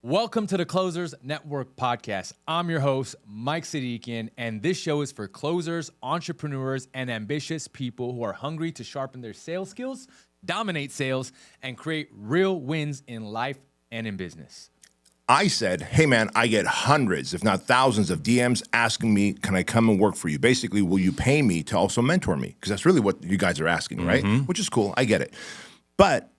Welcome to the Closers Network podcast. I'm your host, Mike Sadikian, and this show is for closers, entrepreneurs, and ambitious people who are hungry to sharpen their sales skills, dominate sales, and create real wins in life and in business. I said, hey man, I get hundreds, if not thousands of DMs asking me, can I come and work for you? Basically, will you pay me to also mentor me? Because that's really what you guys are asking, right? Which is cool, I get it. But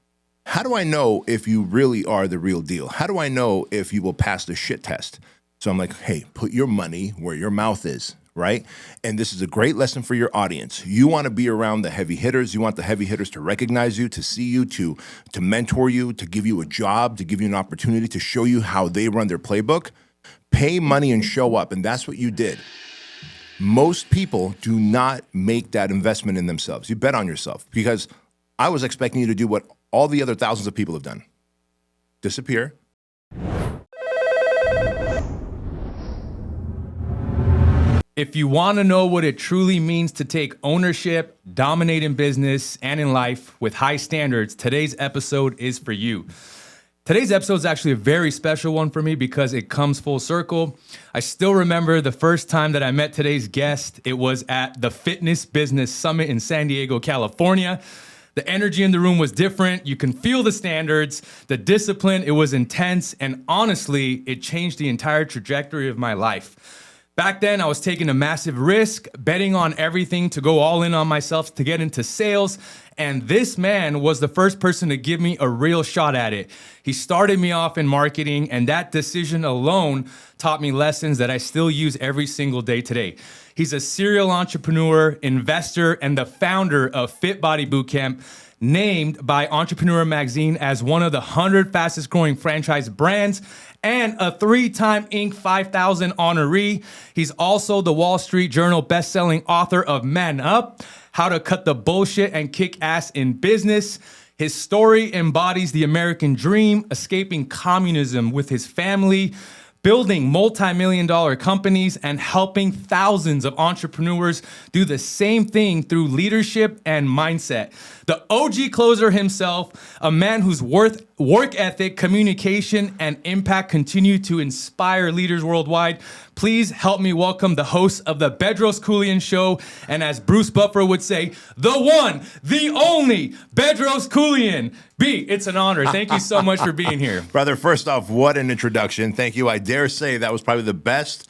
how do I know if you really are the real deal? How do I know if you will pass the shit test? So I'm like, hey, put your money where your mouth is, right? And this is a great lesson for your audience. You want to be around the heavy hitters. You want the heavy hitters to recognize you, to see you, to mentor you, to give you a job, to give you an opportunity, to show you how they run their playbook. Pay money and show up, and that's what you did. Most people do not make that investment in themselves. You bet on yourself, because I was expecting you to do what all the other thousands of people have done. Disappear. If you want to know what it truly means to take ownership, dominate in business and in life with high standards, today's episode is for you. Today's episode is actually a very special one for me because it comes full circle. I still remember the first time that I met today's guest. It was at the Fitness Business Summit in San Diego, California. The energy in the room was different. You can feel the standards, the discipline. It was intense. And honestly, it changed the entire trajectory of my life. Back then, I was taking a massive risk, betting on everything to go all in on myself to get into sales. And this man was the first person to give me a real shot at it. He started me off in marketing, and that decision alone taught me lessons that I still use every single day today. He's a serial entrepreneur, investor, and the founder of Fit Body Bootcamp, named by Entrepreneur Magazine as one of the 100 fastest growing franchise brands, and a 3-time Inc. 5000 honoree. He's also the Wall Street Journal best-selling author of Man Up, How to Cut the Bullshit and Kick Ass in Business. His story embodies the American dream, escaping communism with his family, building multi-million-dollar companies, and helping thousands of entrepreneurs do the same thing through leadership and mindset. The OG closer himself, a man whose work ethic, communication, and impact continue to inspire leaders worldwide. Please help me welcome the host of the Bedros Keuilian Show, and as Bruce Buffer would say, the one, the only, Bedros Keuilian. B, it's an honor. Thank you so much for being here. Brother, first off, what an introduction. Thank you. I dare say that was probably the best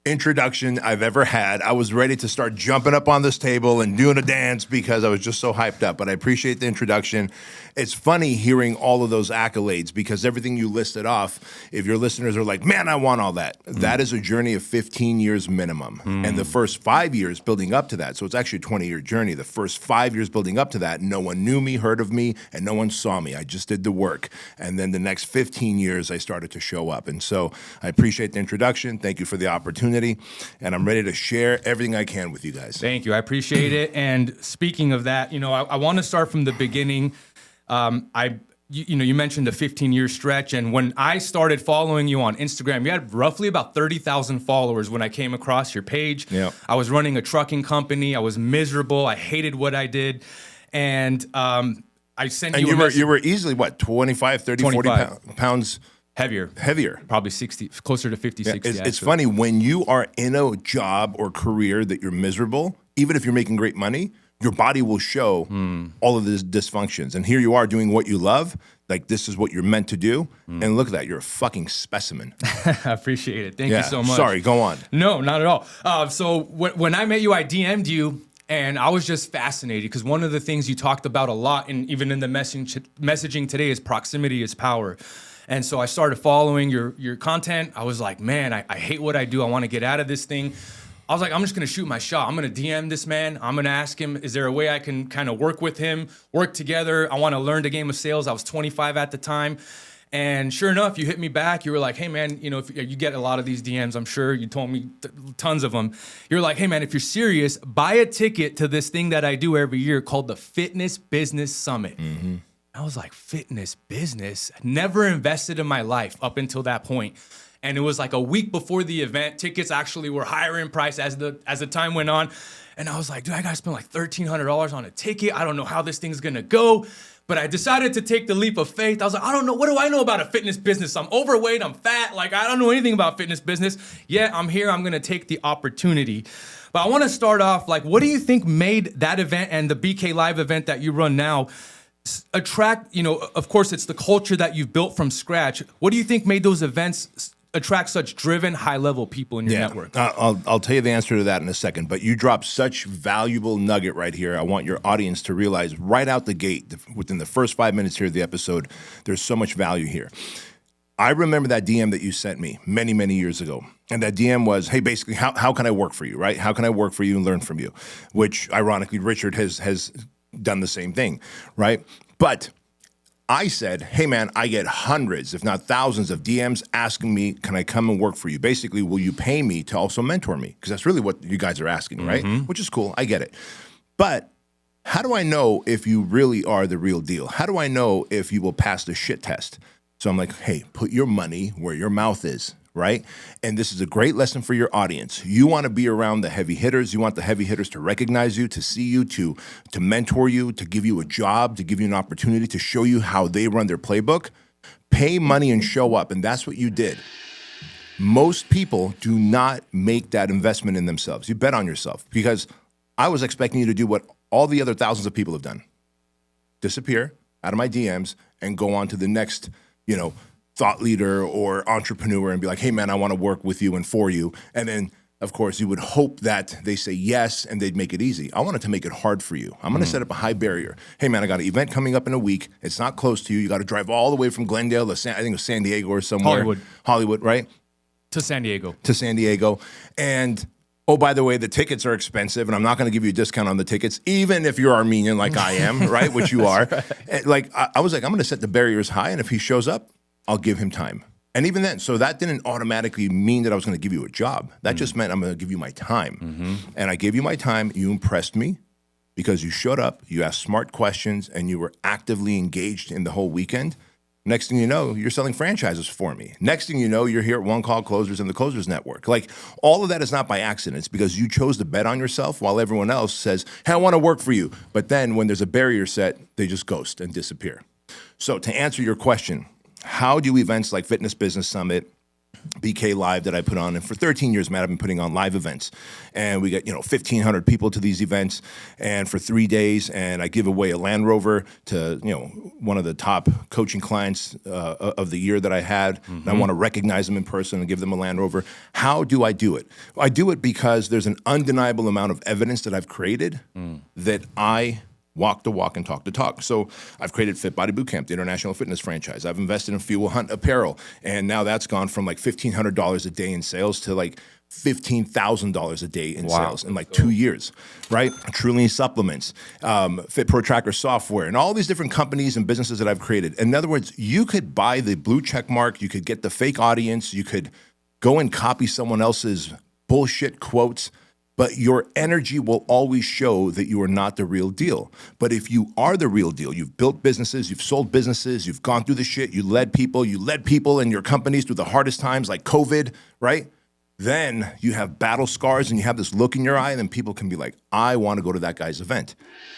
introduction I've ever had. I was ready to start jumping up on this table and doing a dance because I was just so hyped up, but I appreciate the introduction. It's funny hearing all of those accolades because everything you listed off, if your listeners are like, man, I want all that, that is a journey of 15 years minimum. And the first 5 years building up to that, so it's actually a 20-year journey. The first 5 years building up to that, no one knew me, heard of me, and no one saw me. I just did the work. And then the next 15 years, I started to show up. And so I appreciate the introduction. Thank you for the opportunity. And I'm ready to share everything I can with you guys. Thank you. I appreciate it. And speaking of that, I want to start from the beginning. You mentioned the 15-year stretch, and when I started following you on Instagram, you had roughly about 30,000 followers when I came across your page. Yeah. I was running a trucking company. I was miserable. I hated what I did, and I sent you. And you were easily what, 25, 30, 25. 40 pounds heavier. Probably 60, closer to 50, 60. It's funny when you are in a job or career that you're miserable, even if you're making great money, your body will show all of these dysfunctions. And here you are doing what you love. Like, this is what you're meant to do. And look at that. You're a fucking specimen. I appreciate it. Thank you so much. Sorry, go on. No, not at all. So when I met you, I DM'd you. And I was just fascinated because one of the things you talked about a lot, and even in the messaging today, is proximity is power. And so I started following your content. I was like, man, I hate what I do. I want to get out of this thing. I was like, I'm just going to shoot my shot. I'm going to DM this man. I'm going to ask him, is there a way I can kind of work with him, work together? I want to learn the game of sales. I was 25 at the time. And sure enough, you hit me back. You were like, hey, man, if you get a lot of these DMs, I'm sure you told me tons of them. You're like, hey, man, if you're serious, buy a ticket to this thing that I do every year called the Fitness Business Summit. I was like, fitness business? Never invested in my life up until that point. And it was like a week before the event. Tickets actually were higher in price as the time went on. And I was like, dude, I got to spend like $1,300 on a ticket. I don't know how this thing's going to go. But I decided to take the leap of faith. I was like, I don't know. What do I know about a fitness business? I'm overweight. I'm fat. Like, I don't know anything about fitness business. Yeah, I'm here. I'm going to take the opportunity. But I want to start off, like, what do you think made that event and the BK Live event that you run now attract, of course, it's the culture that you've built from scratch. What do you think made those events attract such driven, high-level people in your network? I'll tell you the answer to that in a second, but you dropped such valuable nugget right here. I want your audience to realize right out the gate, within the first 5 minutes here of the episode, there's so much value here. I remember that DM that you sent me many, many years ago. And that DM was, hey, basically, how can I work for you, right? How can I work for you and learn from you? Which, ironically, Richard has done the same thing, right? But I said, hey, man, I get hundreds, if not thousands of DMs asking me, can I come and work for you? Basically, will you pay me to also mentor me? Because that's really what you guys are asking, right? Which is cool. I get it. But how do I know if you really are the real deal? How do I know if you will pass the shit test? So I'm like, hey, put your money where your mouth is, right? And this is a great lesson for your audience. You want to be around the heavy hitters. You want the heavy hitters to recognize you, to see you, to mentor you, to give you a job, to give you an opportunity, to show you how they run their playbook. Pay money and show up. And that's what you did. Most people do not make that investment in themselves. You bet on yourself, because I was expecting you to do what all the other thousands of people have done. Disappear out of my DMs and go on to the next, thought leader or entrepreneur and be like, hey, man, I want to work with you and for you. And then, of course, you would hope that they say yes and they'd make it easy. I wanted to make it hard for you. I'm going to set up a high barrier. Hey, man, I got an event coming up in a week. It's not close to you. You got to drive all the way from Glendale to I think it was San Diego or somewhere. Hollywood, right? To San Diego. And oh, by the way, the tickets are expensive, and I'm not going to give you a discount on the tickets, even if you're Armenian like I am, right? Which you are. Right. I was like, I'm going to set the barriers high, and if he shows up, I'll give him time. And even then, so that didn't automatically mean that I was going to give you a job. That just meant I'm going to give you my time. And I gave you my time. You impressed me because you showed up, you asked smart questions, and you were actively engaged in the whole weekend. Next thing you know, you're selling franchises for me. Next thing you know, you're here at One Call Closers and the Closers Network. Like, all of that is not by accident. It's because you chose to bet on yourself while everyone else says, hey, I want to work for you. But then when there's a barrier set, they just ghost and disappear. So to answer your question, how do events like Fitness Business Summit, BK Live that I put on, and for 13 years, Matt, I've been putting on live events, and we get 1,500 people to these events, and for 3 days, and I give away a Land Rover to one of the top coaching clients of the year that I had, and I want to recognize them in person and give them a Land Rover. How do I do it? I do it because there's an undeniable amount of evidence that I've created that I walk the walk and talk the talk. So I've created Fit Body Bootcamp, the international fitness franchise. I've invested in Fuel Hunt apparel, and now that's gone from like $1,500 a day in sales to like $15,000 a day in sales in like 2 years, right? Truly supplements, Fit Pro Tracker software, and all these different companies and businesses that I've created. In other words, you could buy the blue check mark, you could get the fake audience, you could go and copy someone else's bullshit quotes, but your energy will always show that you are not the real deal. But if you are the real deal, you've built businesses, you've sold businesses, you've gone through the shit, you led people in your companies through the hardest times like COVID, right? Then you have battle scars and you have this look in your eye, and then people can be like, I want to go to that guy's event.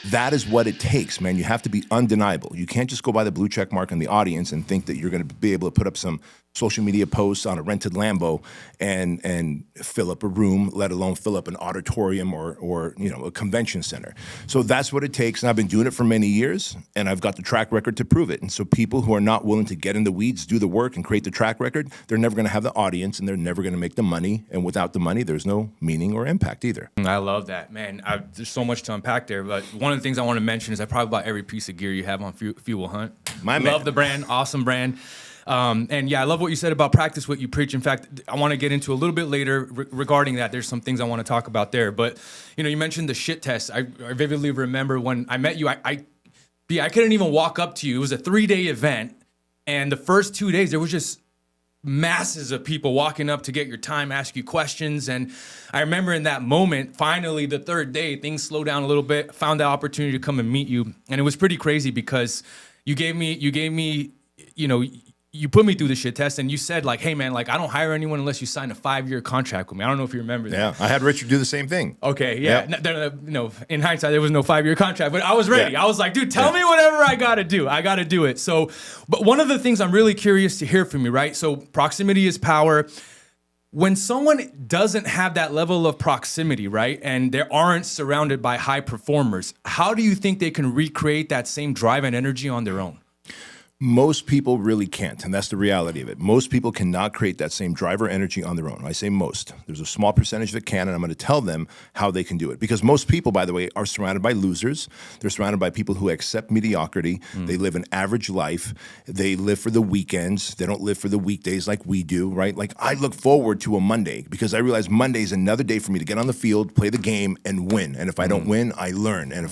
That is what it takes, man. You have to be undeniable. You can't just go by the blue check mark in the audience and think that you're going to be able to put up some social media posts on a rented Lambo and fill up a room, let alone fill up an auditorium or a convention center. So that's what it takes, and I've been doing it for many years, and I've got the track record to prove it. And so people who are not willing to get in the weeds, do the work, and create the track record, they're never going to have the audience, and they're never going to make the money. And without the money, there's no meaning or impact either. I love that, man. There's so much to unpack there, but one of the things I want to mention is I probably bought every piece of gear you have on Fuel Hunt. Love the brand, awesome brand. And yeah, I love what you said about practice what you preach. In fact, I want to get into a little bit later regarding that. There's some things I want to talk about there. But, you mentioned the shit test. I vividly remember when I met you, I couldn't even walk up to you. It was a 3-day event. And the first 2 days, there was just masses of people walking up to get your time, ask you questions. And I remember in that moment, finally, the third day, things slowed down a little bit, found the opportunity to come and meet you. And it was pretty crazy because you gave me, you put me through the shit test and you said like, hey man, like I don't hire anyone unless you sign a 5-year contract with me. I don't know if you remember that. Yeah, I had Richard do the same thing. Okay, yeah. In hindsight, there was no 5-year contract, but I was ready. Yeah. I was like, dude, tell me whatever I gotta do. I gotta do it. So, but one of the things I'm really curious to hear from you, right? So proximity is power. When someone doesn't have that level of proximity, right, and they aren't surrounded by high performers, how do you think they can recreate that same drive and energy on their own? Most people really can't, and that's the reality of it. Most people cannot create that same driver energy on their own. I say most. There's a small percentage that can, and I'm going to tell them how they can do it. Because most people, by the way, are surrounded by losers. They're surrounded by people who accept mediocrity. They live an average life. They live for the weekends. They don't live for the weekdays like we do, right? Like I look forward to a Monday because I realize Monday is another day for me to get on the field, play the game, and win. And if I don't win, I learn. And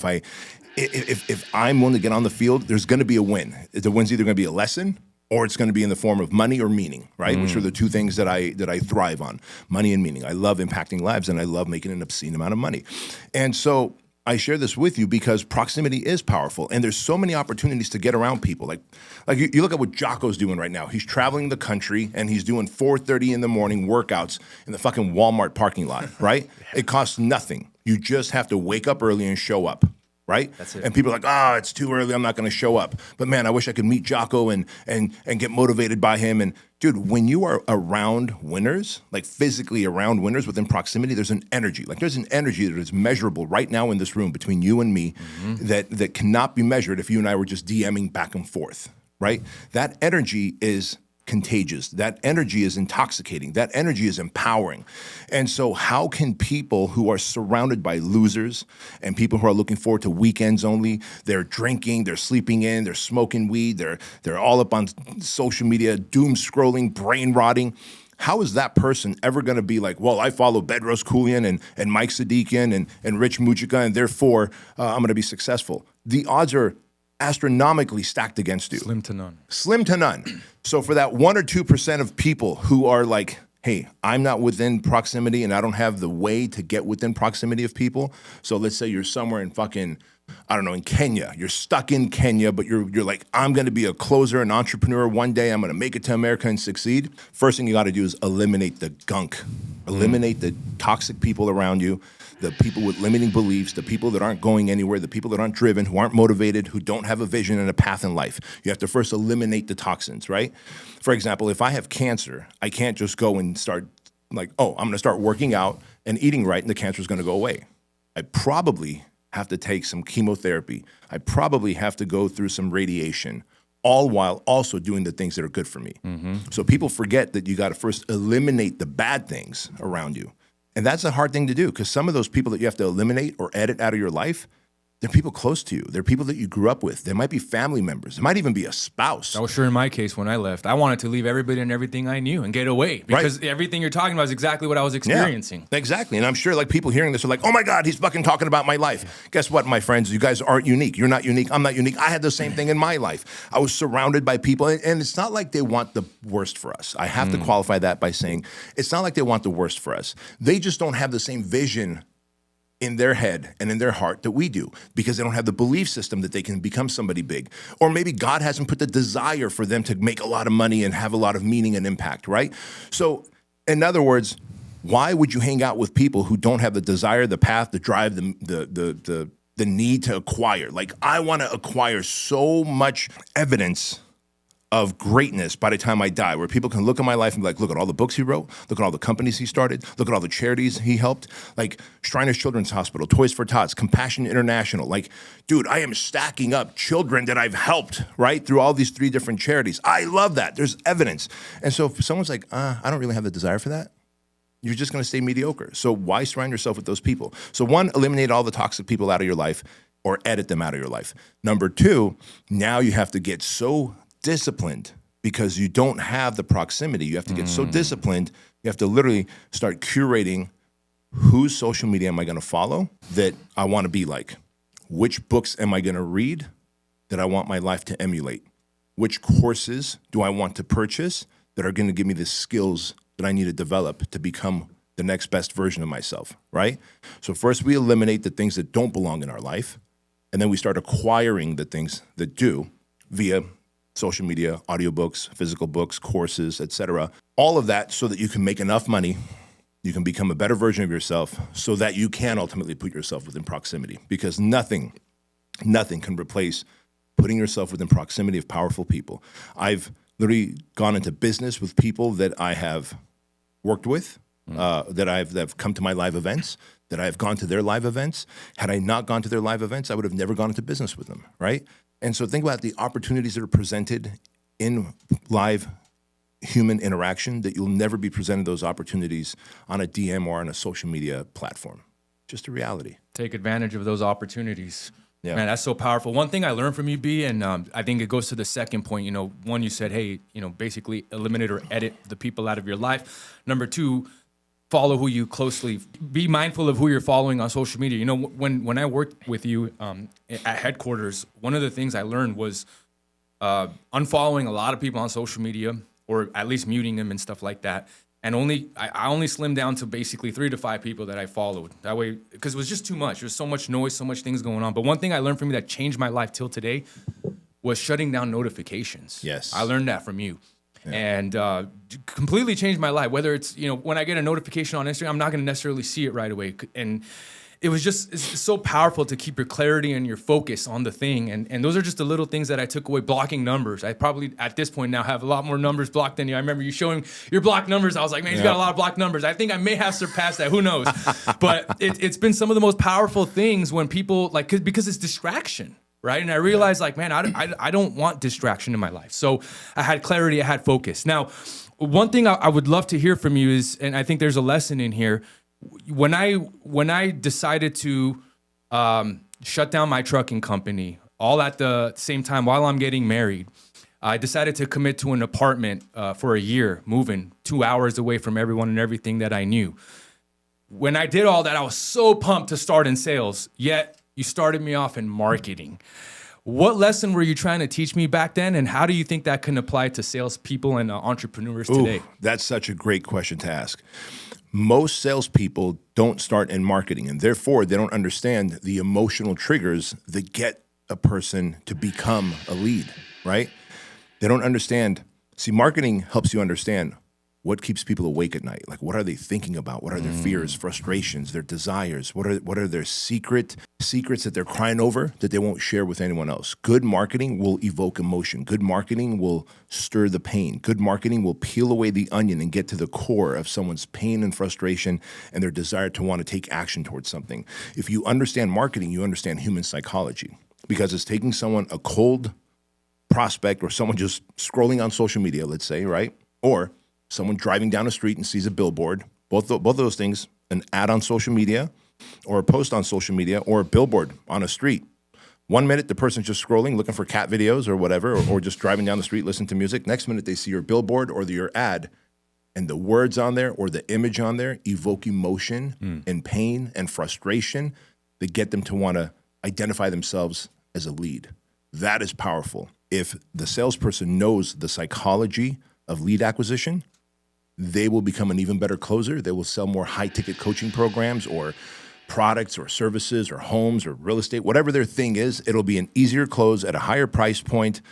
if I'm willing to get on the field, there's going to be a win. The win's either going to be a lesson or it's going to be in the form of money or meaning, right? Which are the two things that I thrive on, money and meaning. I love impacting lives and I love making an obscene amount of money. And so I share this with you because proximity is powerful and there's so many opportunities to get around people. Like you look at what Jocko's doing right now. He's traveling the country and he's doing 4:30 in the morning workouts in the fucking Walmart parking lot, right? It costs nothing. You just have to wake up early and show up. Right? That's it. And people are like, it's too early, I'm not gonna show up. But man, I wish I could meet Jocko and get motivated by him. And dude, when you are around winners, like physically around winners within proximity, there's an energy. Like there's an energy that is measurable right now in this room between you and me that cannot be measured if you and I were just DMing back and forth, right? That energy is contagious. That energy is intoxicating. That energy is empowering. And so how can people who are surrounded by losers and people who are looking forward to weekends only, they're drinking, they're sleeping in, they're smoking weed, they're all up on social media, doom scrolling, brain rotting. How is that person ever going to be like, well, I follow Bedros Keuilian and Mike Sadikian and Rich Mujica, and therefore I'm going to be successful? The odds are astronomically stacked against you. Slim to none. Slim to none. So for that 1 or 2% of people who are like, hey, I'm not within proximity and I don't have the way to get within proximity of people. So let's say you're somewhere in fucking, I don't know, in Kenya. You're stuck in Kenya, but you're like, I'm going to be a closer, an entrepreneur one day. I'm going to make it to America and succeed. First thing you got to do is eliminate the gunk. Eliminate the toxic people around you, the people with limiting beliefs, the people that aren't going anywhere, the people that aren't driven, who aren't motivated, who don't have a vision and a path in life. You have to first eliminate the toxins, right? For example, if I have cancer, I can't just go and start like, I'm going to start working out and eating right and the cancer is going to go away. I probably have to take some chemotherapy. I probably have to go through some radiation, all while also doing the things that are good for me. So people forget that you got to first eliminate the bad things around you. And that's a hard thing to do because some of those people that you have to eliminate or edit out of your life, they're people close to you. They're people that you grew up with. They might be family members. It might even be a spouse. That was sure in my case when I left. I wanted to leave everybody and everything I knew and get away because everything you're talking about is exactly what I was experiencing. Yeah, exactly. And I'm sure like people hearing this are like, oh my God, he's fucking talking about my life. Guess what, my friends? You guys aren't unique. You're not unique. I'm not unique. I had the same thing in my life. I was surrounded by people and it's not like they want the worst for us. I have to qualify that by saying it's not like they want the worst for us. They just don't have the same vision in their head and in their heart that we do because they don't have the belief system that they can become somebody big. Or maybe God hasn't put the desire for them to make a lot of money and have a lot of meaning and impact, right? So in other words, why would you hang out with people who don't have the desire, the path, the drive, the need to acquire? Like I want to acquire so much evidence of greatness by the time I die, where people can look at my life and be like, look at all the books he wrote, look at all the companies he started, look at all the charities he helped, like Shriners Children's Hospital, Toys for Tots, Compassion International. Like, dude, I am stacking up children that I've helped, right, through all these 3 different charities. I love that. There's evidence. And so if someone's like, I don't really have the desire for that, you're just going to stay mediocre. So why surround yourself with those people? So 1, eliminate all the toxic people out of your life or edit them out of your life. Number 2, now you have to get so disciplined because you don't have the proximity. You have to get so disciplined. You have to literally start curating whose social media am I going to follow that I want to be like? Which books am I going to read that I want my life to emulate? Which courses do I want to purchase that are going to give me the skills that I need to develop to become the next best version of myself, right? So first we eliminate the things that don't belong in our life, and then we start acquiring the things that do via social media, audiobooks, physical books, courses, etc. All of that so that you can make enough money, you can become a better version of yourself so that you can ultimately put yourself within proximity, because nothing can replace putting yourself within proximity of powerful people. I've literally gone into business with people that I have worked with, that have come to my live events, that I have gone to their live events. Had I not gone to their live events, I would have never gone into business with them, right? And so think about the opportunities that are presented in live human interaction that you'll never be presented those opportunities on a DM or on a social media platform. Just a reality. Take advantage of those opportunities. Yeah. Man, that's so powerful. One thing I learned from you, B, and I think it goes to the second point. You know, one, you said, hey, you know, basically eliminate or edit the people out of your life. Number two, follow who you closely. Be mindful of who you're following on social media. You know, when I worked with you at headquarters, one of the things I learned was unfollowing a lot of people on social media, or at least muting them and stuff like that. And I only slimmed down to basically 3 to 5 people that I followed. That way, because it was just too much. There's so much noise, so much things going on. But one thing I learned from you that changed my life till today was shutting down notifications. Yes. I learned that from you. Yeah. And completely changed my life. Whether it's, you know, when I get a notification on Instagram, I'm not going to necessarily see it right away. And it was just, it's so powerful to keep your clarity and your focus on the thing. And those are just the little things that I took away. Blocking numbers. I probably, at this point now, have a lot more numbers blocked than you. I remember you showing your blocked numbers. I was like, man, he's got a lot of blocked numbers. I think I may have surpassed that. Who knows? But it's been some of the most powerful things when people, like, because it's distraction, right? And I realized, like, man, I don't want distraction in my life. So I had clarity. I had focus. Now, one thing I would love to hear from you is, and I think there's a lesson in here, when I decided to shut down my trucking company, all at the same time while I'm getting married, I decided to commit to an apartment for a year, moving 2 hours away from everyone and everything that I knew. When I did all that, I was so pumped to start in sales, yet you started me off in marketing. What lesson were you trying to teach me back then, and how do you think that can apply to salespeople and entrepreneurs today? That's such a great question to ask. Most salespeople don't start in marketing, and therefore they don't understand the emotional triggers that get a person to become a lead, right? They don't understand. See, marketing helps you understand what keeps people awake at night. Like, what are they thinking about? What are their fears, frustrations, their desires? What are their secrets that they're crying over that they won't share with anyone else? Good marketing will evoke emotion. Good marketing will stir the pain. Good marketing will peel away the onion and get to the core of someone's pain and frustration and their desire to want to take action towards something. If you understand marketing, you understand human psychology, because it's taking someone, a cold prospect, or someone just scrolling on social media, let's say, right? Or someone driving down the street and sees a billboard, both of those things, an ad on social media or a post on social media or a billboard on a street. 1 minute, the person's just scrolling, looking for cat videos or whatever, or just driving down the street, listening to music. Next minute, they see your billboard or your ad, and the words on there or the image on there evoke emotion and pain and frustration that get them to want to identify themselves as a lead. That is powerful. If the salesperson knows the psychology of lead acquisition, they will become an even better closer. They will sell more high-ticket coaching programs or products or services or homes or real estate. Whatever their thing is, it'll be an easier close at a higher price point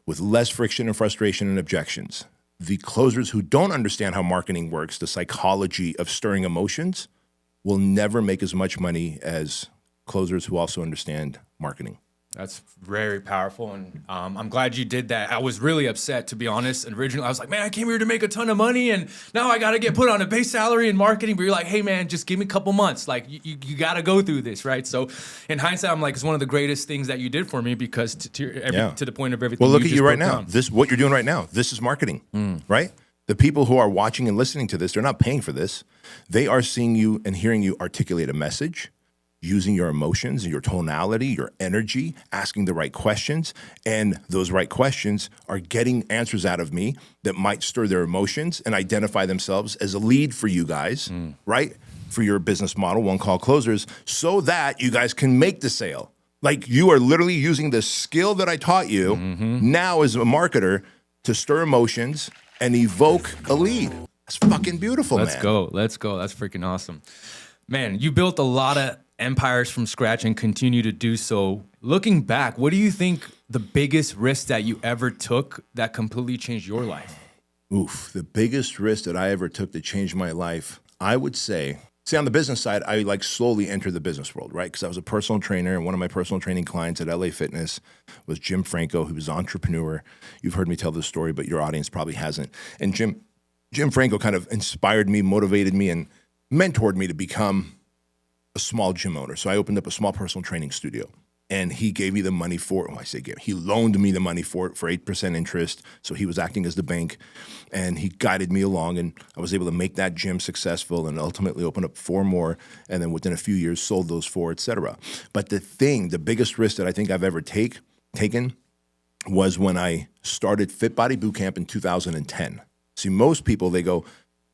with less friction and frustration and objections. The closers who don't understand how marketing works, the psychology of stirring emotions, will never make as much money as closers who also understand marketing. That's very powerful, and I'm glad you did that. I was really upset, to be honest. And originally, I was like, man, I came here to make a ton of money, and now I got to get put on a base salary in marketing. But you're like, hey, man, just give me a couple months. Like, you got to go through this, right? So in hindsight, I'm like, it's one of the greatest things that you did for me, because to the point of everything. Well, look at you right now. What you're doing right now, this is marketing, right? The people who are watching and listening to this, they're not paying for this. They are seeing you and hearing you articulate a message, using your emotions, your tonality, your energy, asking the right questions. And those right questions are getting answers out of me that might stir their emotions and identify themselves as a lead for you guys, right? For your business model, one call closers, so that you guys can make the sale. Like, you are literally using the skill that I taught you now as a marketer to stir emotions and evoke a lead. That's fucking beautiful, man. Let's go. That's freaking awesome. Man, you built a lot of empires from scratch and continue to do so. Looking back, what do you think the biggest risk that you ever took that completely changed your life? Oof, the biggest risk that I ever took to change my life, I would say, see, on the business side, I like slowly entered the business world, right? Because I was a personal trainer, and one of my personal training clients at LA Fitness was Jim Franco, who was an entrepreneur. You've heard me tell this story, but your audience probably hasn't. And Jim Franco kind of inspired me, motivated me, and mentored me to become a small gym owner. So I opened up a small personal training studio. And he gave me the money for it. Well, I say give. He loaned me the money for it for 8% interest. So he was acting as the bank, and he guided me along. And I was able to make that gym successful, and ultimately open up 4 more. And then within a few years, sold those 4, et cetera. But the biggest risk that I think I've ever taken was when I started Fit Body Bootcamp in 2010. See, most people they'll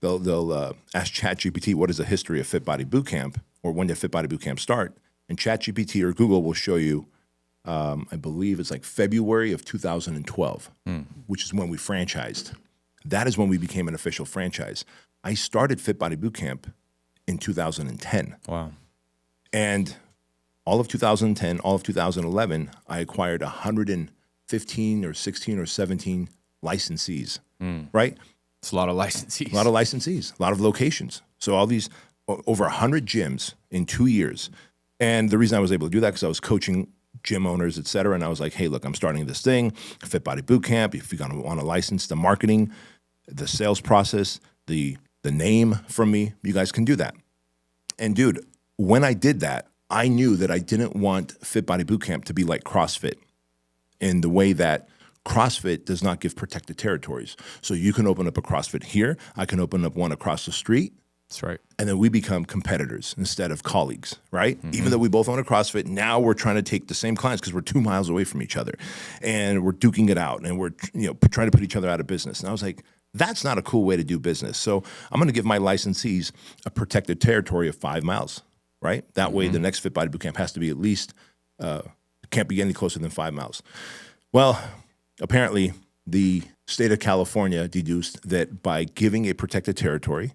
ask ChatGPT, what is the history of Fit Body Bootcamp, or when did Fit Body Bootcamp start? And ChatGPT or Google will show you, I believe it's like February of 2012, which is when we franchised. That is when we became an official franchise. I started Fit Body Bootcamp in 2010. Wow. And all of 2010, all of 2011, I acquired 115 or 16 or 17 licensees, right? It's a lot of licensees. A lot of licensees, a lot of locations. So all these, over 100 gyms in 2 years. And the reason I was able to do that because I was coaching gym owners, et cetera. And I was like, hey, look, I'm starting this thing, Fit Body Bootcamp. If you're going to want to license the marketing, the sales process, the name from me, you guys can do that. And dude, when I did that, I knew that I didn't want Fit Body Bootcamp to be like CrossFit in the way that CrossFit does not give protected territories. So you can open up a CrossFit here. I can open up one across the street. That's right. And then we become competitors instead of colleagues, right? Even though we both own a CrossFit, now we're trying to take the same clients because we're 2 miles away from each other, and we're duking it out, and we're trying to put each other out of business. And I was like, that's not a cool way to do business. So I'm going to give my licensees a protected territory of 5 miles, right? That way, the next Fit Body Bootcamp has to be at least can't be any closer than 5 miles. Well, apparently, the state of California deduced that by giving a protected territory,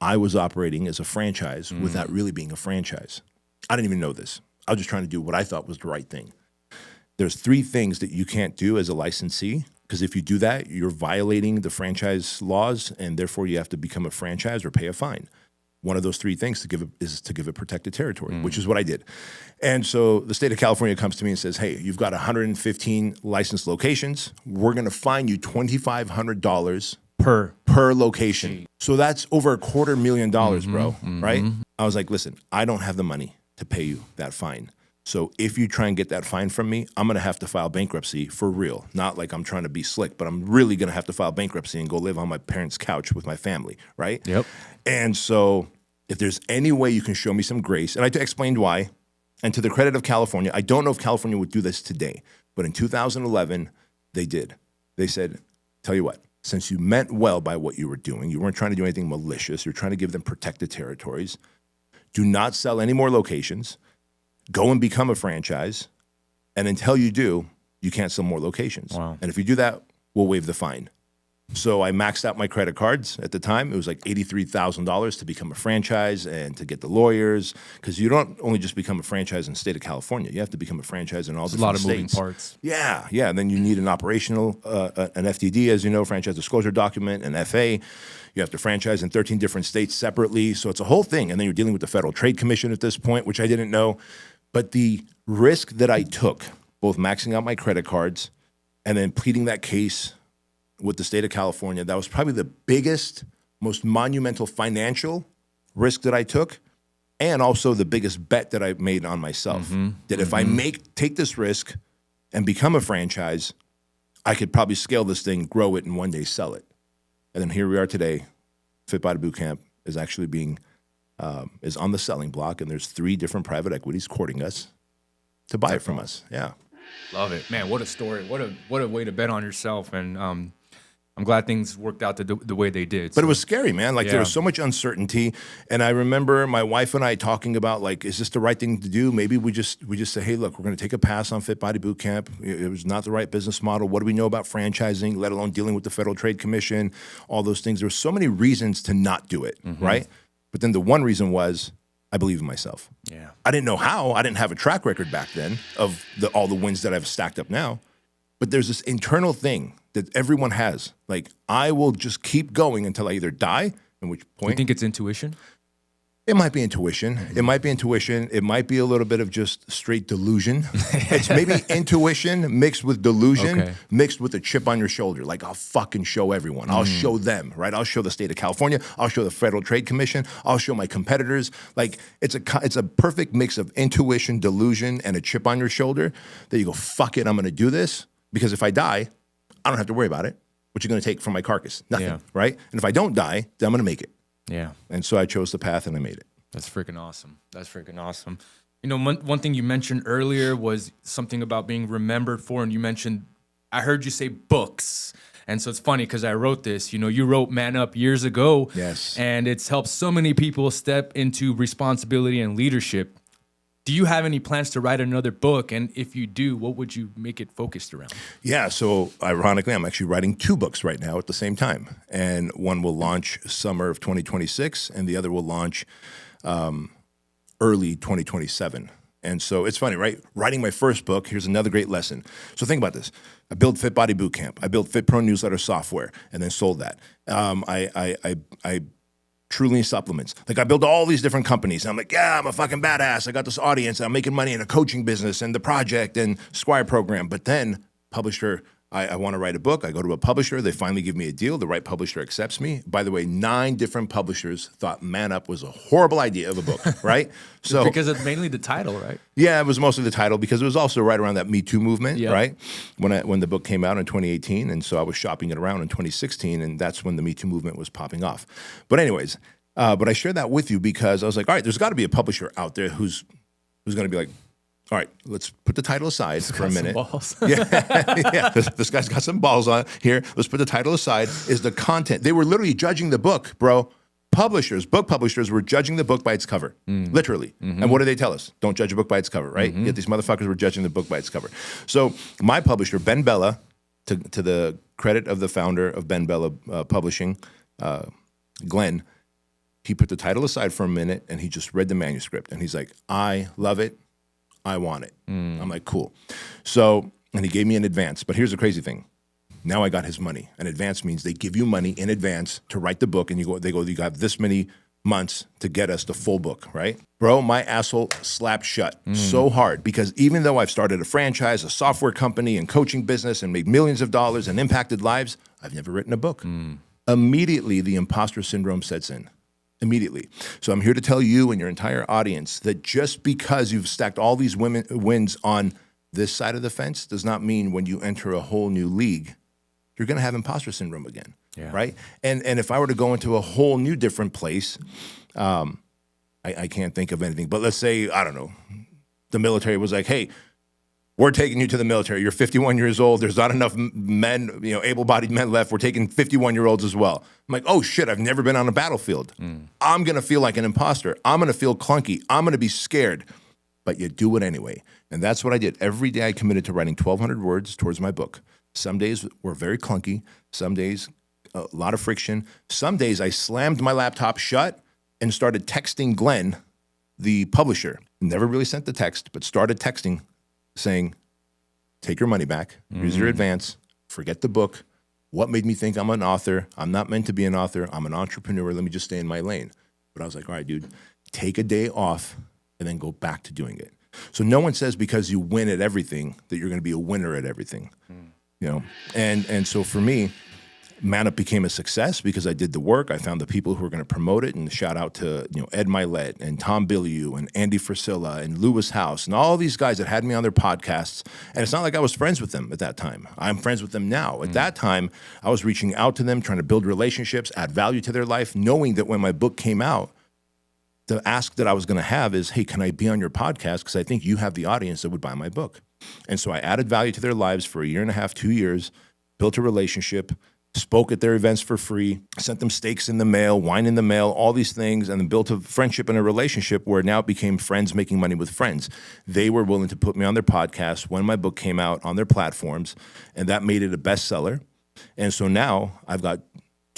I was operating as a franchise without really being a franchise. I didn't even know this. I was just trying to do what I thought was the right thing. There's 3 things that you can't do as a licensee, because if you do that, you're violating the franchise laws, and therefore you have to become a franchise or pay a fine. One of those 3 things is to give a protected territory, which is what I did. And so the state of California comes to me and says, hey, you've got 115 licensed locations. We're going to fine you $2,500 per location. So that's over $250,000, bro, right? I was like, listen, I don't have the money to pay you that fine. So if you try and get that fine from me, I'm going to have to file bankruptcy for real. Not like I'm trying to be slick, but I'm really going to have to file bankruptcy and go live on my parents' couch with my family, right? Yep. And so if there's any way you can show me some grace, and I explained why, and to the credit of California, I don't know if California would do this today, but in 2011, they did. They said, tell you what, since you meant well by what you were doing, you weren't trying to do anything malicious, you're trying to give them protected territories, do not sell any more locations, go and become a franchise, and until you do, you can't sell more locations. Wow. And if you do that, we'll waive the fine. So I maxed out my credit cards at the time. It was like $83,000 to become a franchise and to get the lawyers, because you don't only just become a franchise in the state of California. You have to become a franchise in all different states. A lot of moving parts. Yeah. And then you need an operational, an FDD, as you know, franchise disclosure document, an FA. You have to franchise in 13 different states separately. So it's a whole thing. And then you're dealing with the Federal Trade Commission at this point, which I didn't know. But the risk that I took, both maxing out my credit cards and then pleading that case with the state of California, that was probably the biggest, most monumental financial risk that I took, and also the biggest bet that I made on myself. That if I take this risk and become a franchise, I could probably scale this thing, grow it, and one day sell it. And then here we are today. Fit Body Bootcamp is actually is on the selling block, and there's 3 different private equities courting us to buy it from us. Yeah. Love it, man. What a story. What a way to bet on yourself. And I'm glad things worked out the way they did. But it was scary, man. Like there was so much uncertainty. And I remember my wife and I talking about, like, is this the right thing to do? Maybe we just say, hey, look, we're going to take a pass on Fit Body Bootcamp. It was not the right business model. What do we know about franchising, let alone dealing with the Federal Trade Commission, all those things. There were so many reasons to not do it, right? But then the one reason was I believe in myself. Yeah. I didn't know how. I didn't have a track record back then of all the wins that I've stacked up now. But there's this internal thing that everyone has. Like, I will just keep going until I either die, at which point. You think it's intuition? It might be intuition. It might be intuition. It might be a little bit of just straight delusion. It's maybe intuition mixed with delusion, mixed with a chip on your shoulder. Like, I'll fucking show everyone. I'll show them, right? I'll show the state of California. I'll show the Federal Trade Commission. I'll show my competitors. Like, it's a perfect mix of intuition, delusion, and a chip on your shoulder that you go, fuck it, I'm going to do this. Because if I die, I don't have to worry about it. What you going to take from my carcass? Nothing, right? And if I don't die, then I'm going to make it. Yeah. And so I chose the path and I made it. That's freaking awesome. That's freaking awesome. You know, one thing you mentioned earlier was something about being remembered for, and you mentioned, I heard you say books. And so it's funny because I wrote this, you know, you wrote Man Up years ago. Yes. And it's helped so many people step into responsibility and leadership. Do you have any plans to write another book? And if you do, what would you make it focused around? Yeah, so ironically, I'm actually writing 2 books right now at the same time. And one will launch summer of 2026, and the other will launch early 2027. And so it's funny, right? Writing my first book, here's another great lesson. So think about this. I built Fit Body Bootcamp. I built Fit Pro newsletter software and then sold that. I Truly supplements. Like, I built all these different companies. I'm like, yeah, I'm a fucking badass. I got this audience. I'm making money in a coaching business and the project and Squire program. But then publisher, I want to write a book. I go to a publisher. They finally give me a deal. The right publisher accepts me. By the way, 9 different publishers thought Man Up was a horrible idea of a book, right? So because it's mainly the title, right? Yeah, it was mostly the title because it was also right around that Me Too movement, right? When the book came out in 2018, and so I was shopping it around in 2016, and that's when the Me Too movement was popping off. But anyways, but I share that with you because I was like, all right, there's got to be a publisher out there who's going to be like, all right, let's put the title aside for a minute. Balls. Yeah. This guy's got some balls on here. Let's put the title aside. Is the content. They were literally judging the book, bro. Book publishers were judging the book by its cover, literally. And what do they tell us? Don't judge a book by its cover, right? Yet these motherfuckers were judging the book by its cover. So my publisher, Ben Bella, to the credit of the founder of Ben Bella Publishing, Glenn, he put the title aside for a minute and he just read the manuscript. And he's like, I love it. I want it. I'm like, cool. So, and he gave me an advance. But here's the crazy thing. Now I got his money. An advance means they give you money in advance to write the book, and they go, you got this many months to get us the full book, right? Bro, my asshole slapped shut so hard because even though I've started a franchise, a software company, and coaching business and made millions of dollars and impacted lives, I've never written a book. Immediately, the imposter syndrome sets in. Immediately. So I'm here to tell you and your entire audience that just because you've stacked all these wins on this side of the fence does not mean when you enter a whole new league, you're going to have imposter syndrome again, right? And if I were to go into a whole new different place, I can't think of anything. But let's say, I don't know, the military was like, hey, we're taking you to the military. You're 51 years old. There's not enough men, able-bodied men left. We're taking 51-year-olds as well. I'm like, oh shit, I've never been on a battlefield. I'm going to feel like an imposter. I'm going to feel clunky. I'm going to be scared. But you do it anyway. And that's what I did. Every day I committed to writing 1,200 words towards my book. Some days were very clunky. Some days, a lot of friction. Some days I slammed my laptop shut and started texting Glenn, the publisher. Never really sent the text, but started texting saying, take your money back, here's your advance, forget the book. What made me think I'm an author? I'm not meant to be an author. I'm an entrepreneur. Let me just stay in my lane. But I was like, all right, dude, take a day off and then go back to doing it. So no one says because you win at everything that you're going to be a winner at everything. And so for me, Man Up became a success because I did the work. I found the people who were going to promote it, and shout out to Ed Milet and Tom Bilyeu and Andy Frisilla and Lewis House and all these guys that had me on their podcasts. And it's not like I was friends with them at that time. I'm friends with them now. At that time, I was reaching out to them, trying to build relationships, add value to their life, knowing that when my book came out, the ask that I was going to have is, hey, can I be on your podcast? Because I think you have the audience that would buy my book. And so I added value to their lives for 1.5 years, 2 years, built a relationship, spoke at their events for free, sent them steaks in the mail, wine in the mail, all these things, and then built a friendship and a relationship where now it became friends making money with friends. They were willing to put me on their podcast when my book came out on their platforms, and that made it a bestseller. And so now I've got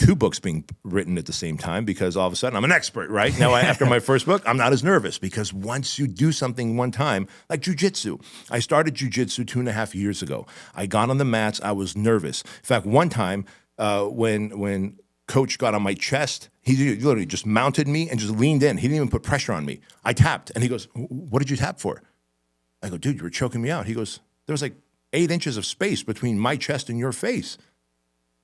2 books being written at the same time because all of a sudden I'm an expert, right? Now, after my first book, I'm not as nervous because once you do something one time, like jujitsu, I started jujitsu 2.5 years ago. I got on the mats. I was nervous. In fact, one time when coach got on my chest, he literally just mounted me and just leaned in. He didn't even put pressure on me. I tapped, and he goes, "What did you tap for?" I go, "Dude, you were choking me out." He goes, "There was like 8 inches of space between my chest and your face."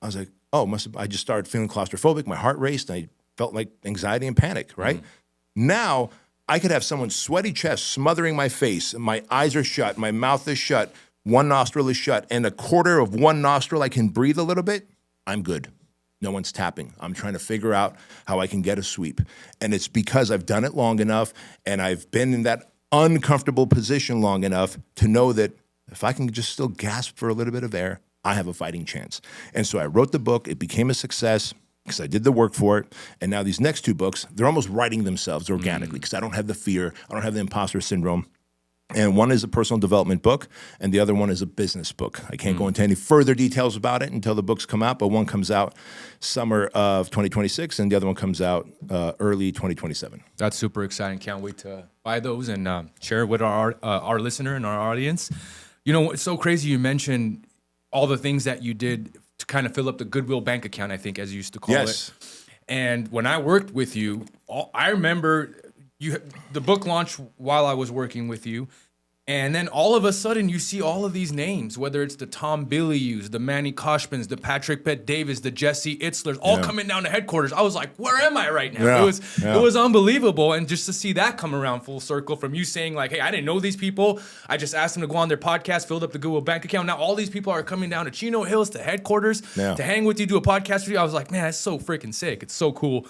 I was like, "Oh, I just started feeling claustrophobic. My heart raced, and I felt like anxiety and panic, right?" Mm-hmm. Now, I could have someone's sweaty chest smothering my face, and my eyes are shut, my mouth is shut, one nostril is shut, and a quarter of one nostril I can breathe a little bit. I'm good. No one's tapping. I'm trying to figure out how I can get a sweep. And it's because I've done it long enough, and I've been in that uncomfortable position long enough to know that if I can just still gasp for a little bit of air, I have a fighting chance. And so I wrote the book. It became a success because I did the work for it. And now these next 2 books, they're almost writing themselves organically because I don't have the fear. I don't have the imposter syndrome. And one is a personal development book, and the other one is a business book. I can't go into any further details about it until the books come out, but one comes out summer of 2026, and the other one comes out early 2027. That's super exciting. Can't wait to buy those and share it with our listener and our audience. You know, it's so crazy you mentioned all the things that you did to kind of fill up the Goodwill bank account, I think, as you used to call it. And when I worked with you, I remember the book launched while I was working with you, and then all of a sudden you see all of these names, whether it's the Tom Bilyeu's, the Manny Koshmans, the Patrick Bet-Davis, the Jesse Itzlers, all coming down to headquarters. I was like, where am I right now? It was unbelievable, and just to see that come around full circle from you saying like, hey, I didn't know these people. I just asked them to go on their podcast, filled up the Google bank account. Now all these people are coming down to Chino Hills to headquarters to hang with you, do a podcast with you. I was like, man, that's so freaking sick. It's so cool.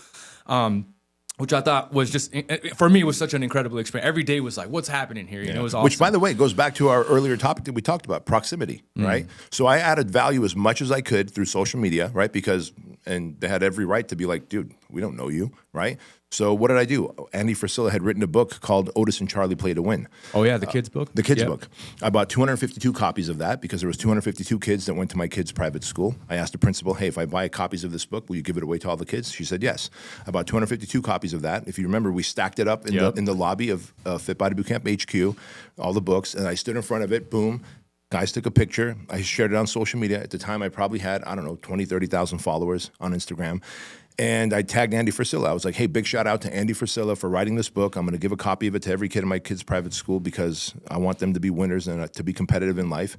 Which I thought was just, for me, was such an incredible experience. Every day was like, what's happening here? You know, it was awesome. Which, by the way, goes back to our earlier topic that we talked about, proximity, right? So I added value as much as I could through social media, right? And they had every right to be like, dude, we don't know you, right? So what did I do? Andy Frisella had written a book called Otis and Charlie Play to Win. Oh, yeah, the kids' book? The kids' book. I bought 252 copies of that because there was 252 kids that went to my kids' private school. I asked the principal, hey, if I buy copies of this book, will you give it away to all the kids? She said yes. I bought 252 copies of that. If you remember, we stacked it up in the lobby of Fit Body Bootcamp HQ, all the books, and I stood in front of it, boom. Guys took a picture. I shared it on social media. At the time, I probably had, 20, 30,000 followers on Instagram. And I tagged Andy Frisella. I was like, hey, big shout out to Andy Frisella for writing this book. I'm going to give a copy of it to every kid in my kid's private school because I want them to be winners and to be competitive in life.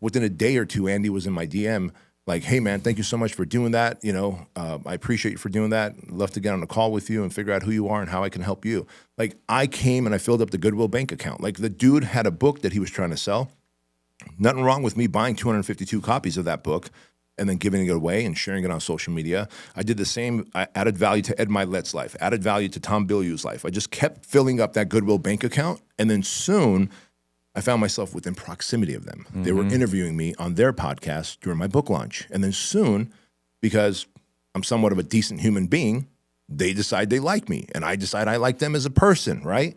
Within a day or two, Andy was in my DM like, hey, man, thank you so much for doing that. I appreciate you for doing that. I'd love to get on a call with you and figure out who you are and how I can help you. Like, I came and I filled up the Goodwill bank account. Like, the dude had a book that he was trying to sell. Nothing wrong with me buying 252 copies of that book and then giving it away and sharing it on social media. I did the same. I added value to Ed Milet's life, added value to Tom Bilyeu's life. I just kept filling up that Goodwill bank account, and then soon I found myself within proximity of them. Mm-hmm. They were interviewing me on their podcast during my book launch. And then soon, because I'm somewhat of a decent human being, they decide they like me, and I decide I like them as a person, right?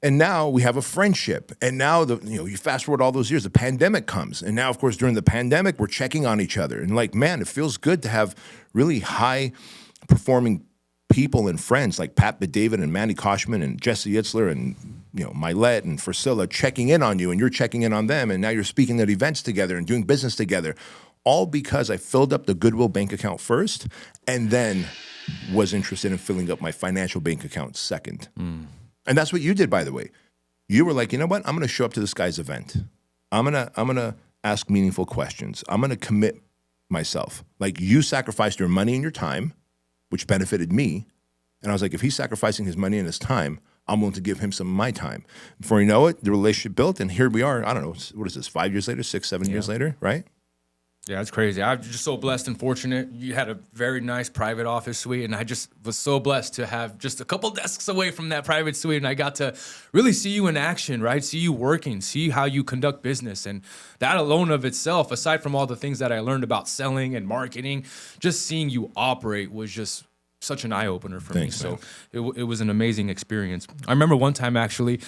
And now we have a friendship. And now, you fast forward all those years, the pandemic comes. And now, of course, during the pandemic, we're checking on each other. And like, man, it feels good to have really high-performing people and friends like Pat Bet-David and Manny Koshman and Jesse Itzler and, Milet and Frisella checking in on you, and you're checking in on them. And now you're speaking at events together and doing business together, all because I filled up the Goodwill bank account first and then was interested in filling up my financial bank account second. And that's what you did, by the way. You were like, you know what? I'm going to show up to this guy's event. I'm gonna ask meaningful questions. I'm going to commit myself. Like, you sacrificed your money and your time, which benefited me. And I was like, if he's sacrificing his money and his time, I'm willing to give him some of my time. Before you know it, the relationship built, and here we are. I don't know, what is this, 5 years later, 6, 7 years later, right? Yeah, it's crazy. I'm just so blessed and fortunate. You had a very nice private office suite, and I just was so blessed to have just a couple desks away from that private suite, and I got to really see you in action, right? See you working, see how you conduct business, and that alone of itself, aside from all the things that I learned about selling and marketing, just seeing you operate was just such an eye-opener for me. So it was an amazing experience. I remember one time, actually,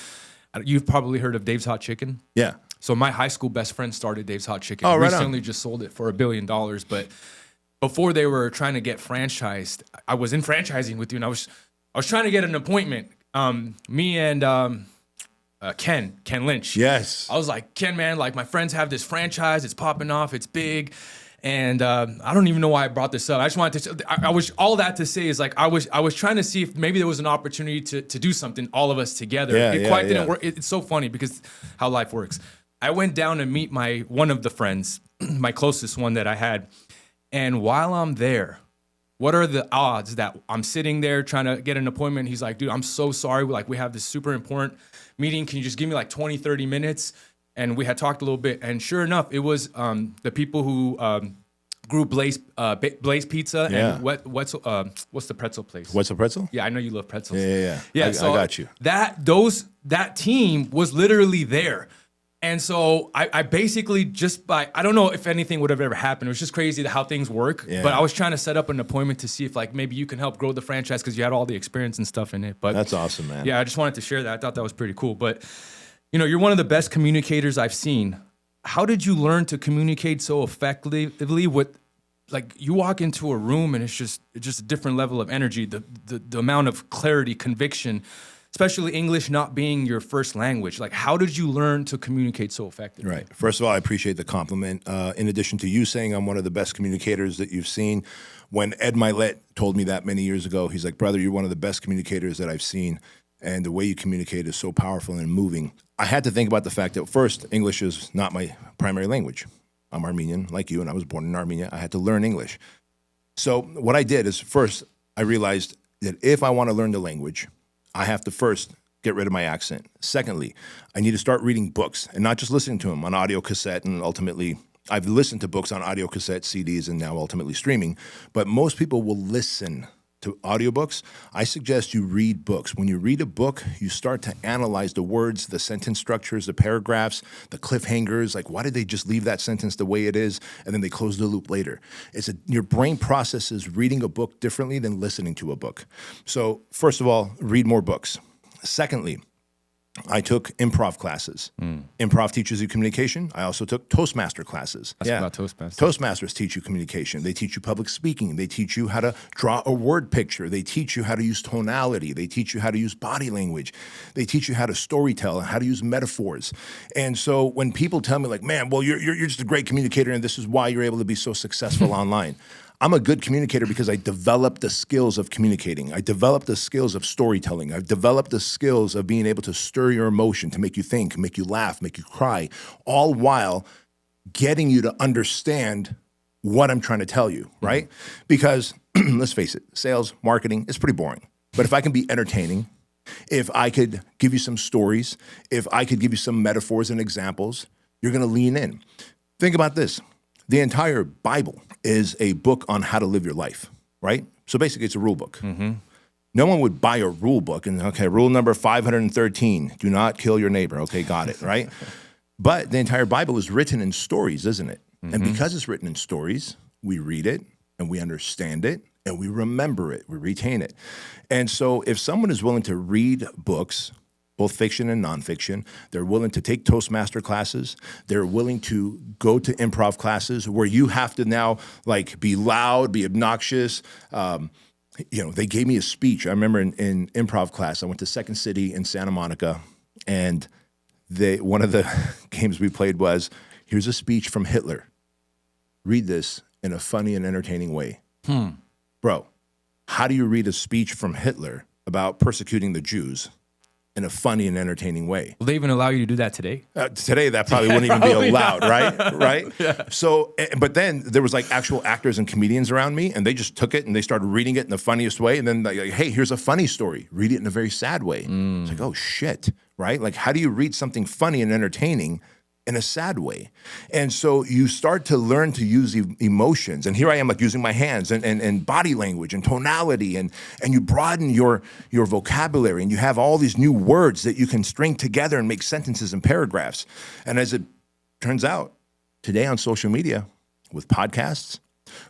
you've probably heard of Dave's Hot Chicken. Yeah. So my high school best friend started Dave's Hot Chicken. Oh, right Recently just sold it for $1 billion. But before they were trying to get franchised, I was in franchising with you, and I was trying to get an appointment. Me and Ken Lynch. Yes. I was like, Ken, man, like my friends have this franchise. It's popping off. It's big. And I don't even know why I brought this up. I just wanted to. I was all that to say is like I was trying to see if maybe there was an opportunity to do something all of us together. It quite didn't work. It's so funny because how life works. I went down to meet one of the friends, my closest one that I had, and while I'm there, what are the odds that I'm sitting there trying to get an appointment? He's like, dude, I'm so sorry. Like we have this super important meeting. Can you just give me like 20, 30 minutes? And we had talked a little bit, and sure enough, it was the people who grew Blaze Pizza and what's the pretzel place? What's a pretzel? Yeah, I know you love pretzels. Yeah. I So got you. That team was literally there, and so I basically I don't know if anything would have ever happened. It was just crazy how things work. Yeah. But I was trying to set up an appointment to see if like maybe you can help grow the franchise because you had all the experience and stuff in it. But That's awesome, man. yeah, I just wanted to share that. I thought that was pretty cool. But you're one of the best communicators I've seen. How did you learn to communicate so effectively with, like, you walk into a room and it's just a different level of energy, the amount of clarity, conviction, especially English not being your first language. Like, how did you learn to communicate so effectively? Right. First of all, I appreciate the compliment. In addition to you saying I'm one of the best communicators that you've seen, when Ed Milet told me that many years ago, he's like, brother, you're one of the best communicators that I've seen. And the way you communicate is so powerful and moving. I had to think about the fact that, first, English is not my primary language. I'm Armenian, like you, and I was born in Armenia. I had to learn English. So what I did is, first, I realized that if I want to learn the language, I have to first get rid of my accent. Secondly, I need to start reading books and not just listening to them on audio cassette, and ultimately, I've listened to books on audio cassette, CDs, and now ultimately streaming, but most people will listen to audiobooks. I suggest you read books. When you read a book, you start to analyze the words, the sentence structures, the paragraphs, the cliffhangers, like why did they just leave that sentence the way it is and then they close the loop later? Your brain processes reading a book differently than listening to a book. So first of all, read more books. Secondly, I took improv classes. Improv teaches you communication. I also took Toastmaster classes. That's about Toastmasters. Toastmasters teach you communication. They teach you public speaking. They teach you how to draw a word picture. They teach you how to use tonality. They teach you how to use body language. They teach you how to storytell and how to use metaphors. And so when people tell me like, man, well, you're just a great communicator and this is why you're able to be so successful online. I'm a good communicator because I developed the skills of communicating. I developed the skills of storytelling. I've developed the skills of being able to stir your emotion, to make you think, make you laugh, make you cry, all while getting you to understand what I'm trying to tell you, right? Because let's face it, sales, marketing, it's pretty boring. But if I can be entertaining, if I could give you some stories, if I could give you some metaphors and examples, you're going to lean in. Think about this. The entire Bible is a book on how to live your life, right? So basically, it's a rule book. Mm-hmm. No one would buy a rule book and, okay, rule number 513, do not kill your neighbor. Okay, got it, right? But the entire Bible is written in stories, isn't it? Mm-hmm. And because it's written in stories, we read it and we understand it and we remember it, we retain it. And so if someone is willing to read books, both fiction and nonfiction, they're willing to take Toastmaster classes, they're willing to go to improv classes where you have to now like be loud, be obnoxious. They gave me a speech. I remember in improv class, I went to Second City in Santa Monica, and one of the games we played was, here's a speech from Hitler. Read this in a funny and entertaining way. Bro, how do you read a speech from Hitler about persecuting the Jews in a funny and entertaining way? Will they even allow you to do that today? Today, that probably wouldn't even be allowed, right? Yeah. So, but then there was like actual actors and comedians around me, and they just took it and they started reading it in the funniest way. And then like, hey, here's a funny story. Read it in a very sad way. It's like, oh shit, right? Like, how do you read something funny and entertaining in a sad way? And so you start to learn to use emotions. And here I am like using my hands and body language and tonality, and you broaden your vocabulary, and you have all these new words that you can string together and make sentences and paragraphs. And as it turns out, today on social media, with podcasts,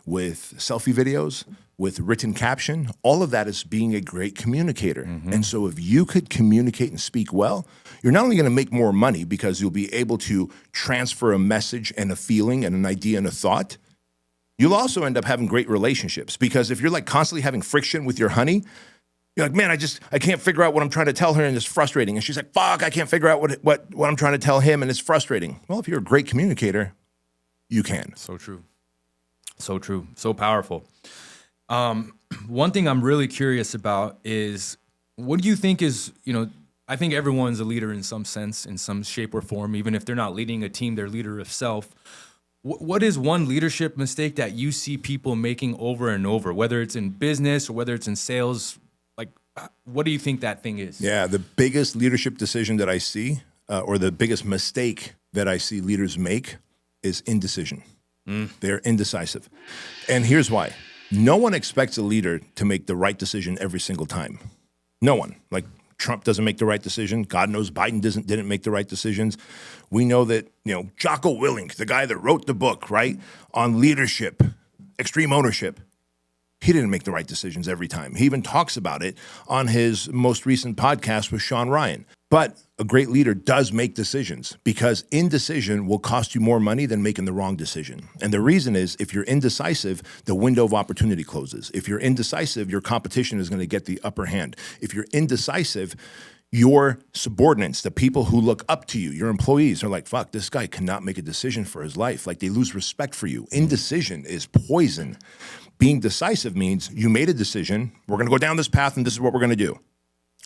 with selfie videos, with written caption, all of that is being a great communicator. Mm-hmm. And so if you could communicate and speak well, you're not only going to make more money because you'll be able to transfer a message and a feeling and an idea and a thought, You'll also end up having great relationships, because if you're like constantly having friction with your honey, you're like, man, I can't figure out what I'm trying to tell her, and it's frustrating. And she's like, fuck, I can't figure out what I'm trying to tell him, and it's frustrating. Well, if you're a great communicator, you can. So true. So true. So powerful. One thing I'm really curious about is, what do you think is, I think everyone's a leader in some sense, in some shape or form. Even if they're not leading a team, they're leader of self. What is one leadership mistake that you see people making over and over, whether it's in business or whether it's in sales? Like, what do you think that thing is? Yeah, the biggest leadership decision that I see, or the biggest mistake that I see leaders make, is indecision. They're indecisive. And here's why. No one expects a leader to make the right decision every single time. No one. Like, Trump doesn't make the right decision. God knows Biden didn't make the right decisions. We know that, Jocko Willink, the guy that wrote the book, right, on leadership, extreme ownership, he didn't make the right decisions every time. He even talks about it on his most recent podcast with Sean Ryan. But a great leader does make decisions, because indecision will cost you more money than making the wrong decision. And the reason is, if you're indecisive, the window of opportunity closes. If you're indecisive, your competition is going to get the upper hand. If you're indecisive, your subordinates, the people who look up to you, your employees, are like, fuck, this guy cannot make a decision for his life. Like, they lose respect for you. Indecision is poison. Being decisive means you made a decision. We're going to go down this path, and this is what we're going to do.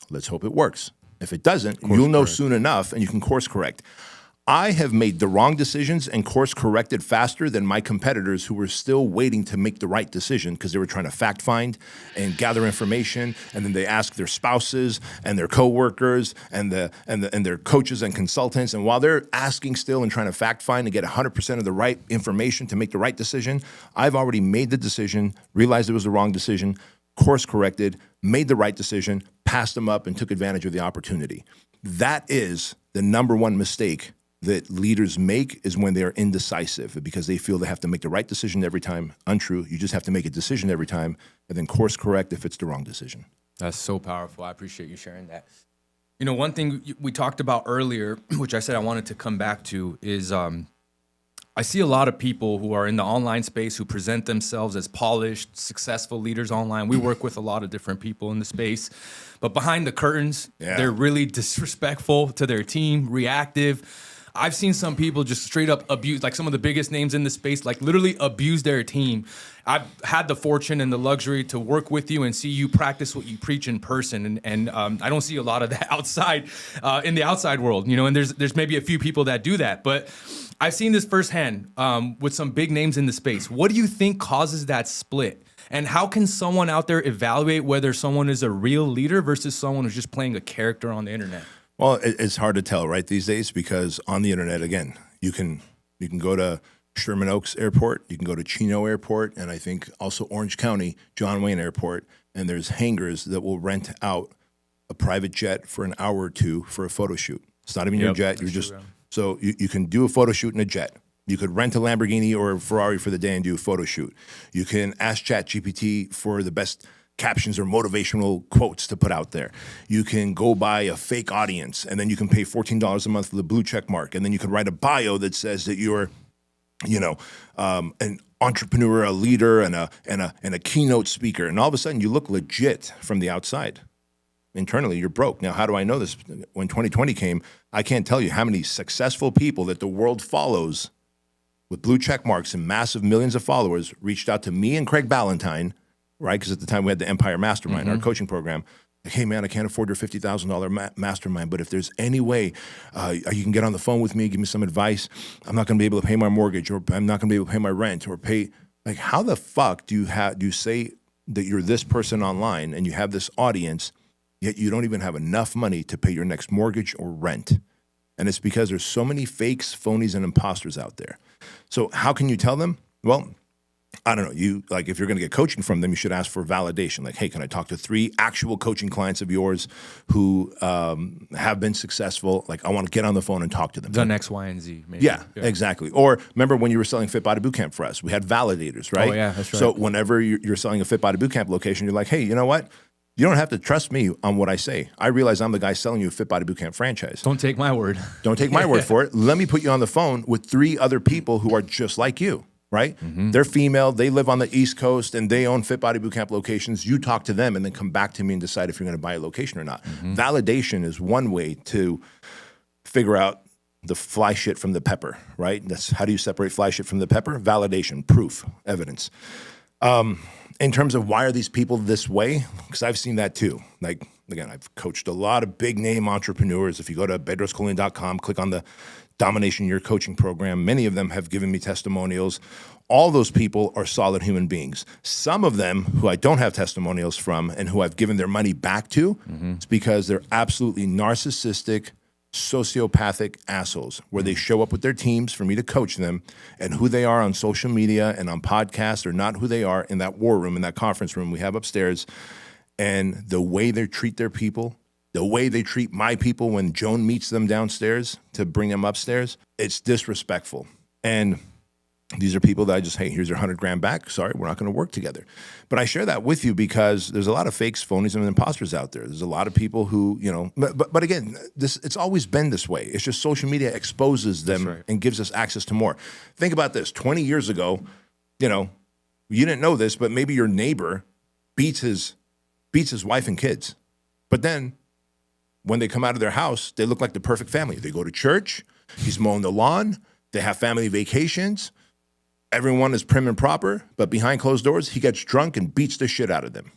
Let's hope it works. If it doesn't, you'll know soon enough, and you can course correct. I have made the wrong decisions and course corrected faster than my competitors, who were still waiting to make the right decision, because they were trying to fact find and gather information, and then they ask their spouses and their coworkers and their coaches and consultants. And while they're asking still and trying to fact find and get 100% of the right information to make the right decision, I've already made the decision, realized it was the wrong decision, course corrected, made the right decision, passed them up, and took advantage of the opportunity. That is the number one mistake that leaders make, is when they're indecisive, because they feel they have to make the right decision every time. Untrue. You just have to make a decision every time, and then course correct if it's the wrong decision. That's so powerful. I appreciate you sharing that. One thing we talked about earlier, which I said I wanted to come back to, is I see a lot of people who are in the online space who present themselves as polished, successful leaders online. We work with a lot of different people in the space, but behind the curtains, they're really disrespectful to their team, reactive. I've seen some people just straight up abuse, like some of the biggest names in the space, like literally abuse their team. I've had the fortune and the luxury to work with you and see you practice what you preach in person. And I don't see a lot of that outside, in the outside world, and there's maybe a few people that do that, but I've seen this firsthand with some big names in the space. What do you think causes that split? And how can someone out there evaluate whether someone is a real leader versus someone who's just playing a character on the internet? Well, it's hard to tell, right, these days, because on the internet, again, you can go to Sherman Oaks Airport, you can go to Chino Airport, and I think also Orange County, John Wayne Airport, and there's hangars that will rent out a private jet for an hour or two for a photo shoot. It's not even your jet. You're just so you can do a photo shoot in a jet. You could rent a Lamborghini or a Ferrari for the day and do a photo shoot. You can ask ChatGPT for the best captions or motivational quotes to put out there. You can go buy a fake audience, and then you can pay $14 a month for the blue check mark, and then you can write a bio that says that you're, an entrepreneur, a leader, and a keynote speaker, and all of a sudden you look legit from the outside. Internally, you're broke. Now, how do I know this? When 2020 came, I can't tell you how many successful people that the world follows with blue check marks and massive millions of followers reached out to me and Craig Ballantyne, right? Because at the time we had the Empire Mastermind, our coaching program. Like, hey, man, I can't afford your $50,000 mastermind, but if there's any way you can get on the phone with me, give me some advice. I'm not going to be able to pay my mortgage, or I'm not going to be able to pay my rent, or pay. Like, how the fuck do you say that you're this person online and you have this audience, yet you don't even have enough money to pay your next mortgage or rent? And it's because there's so many fakes, phonies, and imposters out there. So how can you tell them? Well, I don't know. If you're going to get coaching from them, you should ask for validation. Like, hey, can I talk to 3 actual coaching clients of yours who have been successful? Like, I want to get on the phone and talk to them. Done X, Y, and Z. Maybe. Yeah, exactly. Or remember when you were selling Fit Body Bootcamp for us, we had validators, right? Oh, yeah, that's right. So whenever you're selling a Fit Body Bootcamp location, you're like, hey, you know what? You don't have to trust me on what I say. I realize I'm the guy selling you a Fit Body Bootcamp franchise. Don't take my word. Don't take my word for it. Let me put you on the phone with 3 other people who are just like you. right? They're female, they live on the East Coast, and they own Fit Body Bootcamp locations. You talk to them and then come back to me and decide if you're going to buy a location or not. Validation is one way to figure out the fly shit from the pepper, right? That's how do you separate fly shit from the pepper? Validation, proof, evidence. In terms of why are these people this way? Because I've seen that too. Like, again, I've coached a lot of big name entrepreneurs. If you go to bedroskeuilian.com, click on the Domination Year Coaching Program, many of them have given me testimonials. All those people are solid human beings. Some of them who I don't have testimonials from and who I've given their money back to, it's because they're absolutely narcissistic, sociopathic assholes where they show up with their teams for me to coach them, and who they are on social media and on podcasts are not who they are in that war room, in that conference room we have upstairs. And the way they treat their people, the way they treat my people when Joan meets them downstairs to bring them upstairs, it's disrespectful. And these are people that I just, hey, here's your 100 grand back. Sorry, we're not going to work together. But I share that with you because there's a lot of fakes, phonies, and imposters out there. There's a lot of people who, but again, it's always been this way. It's just social media exposes them and gives us access to more. Think about this. 20 years ago, you didn't know this, but maybe your neighbor beats his wife and kids. But then when they come out of their house, they look like the perfect family. They go to church, he's mowing the lawn, they have family vacations, everyone is prim and proper, but behind closed doors, he gets drunk and beats the shit out of them,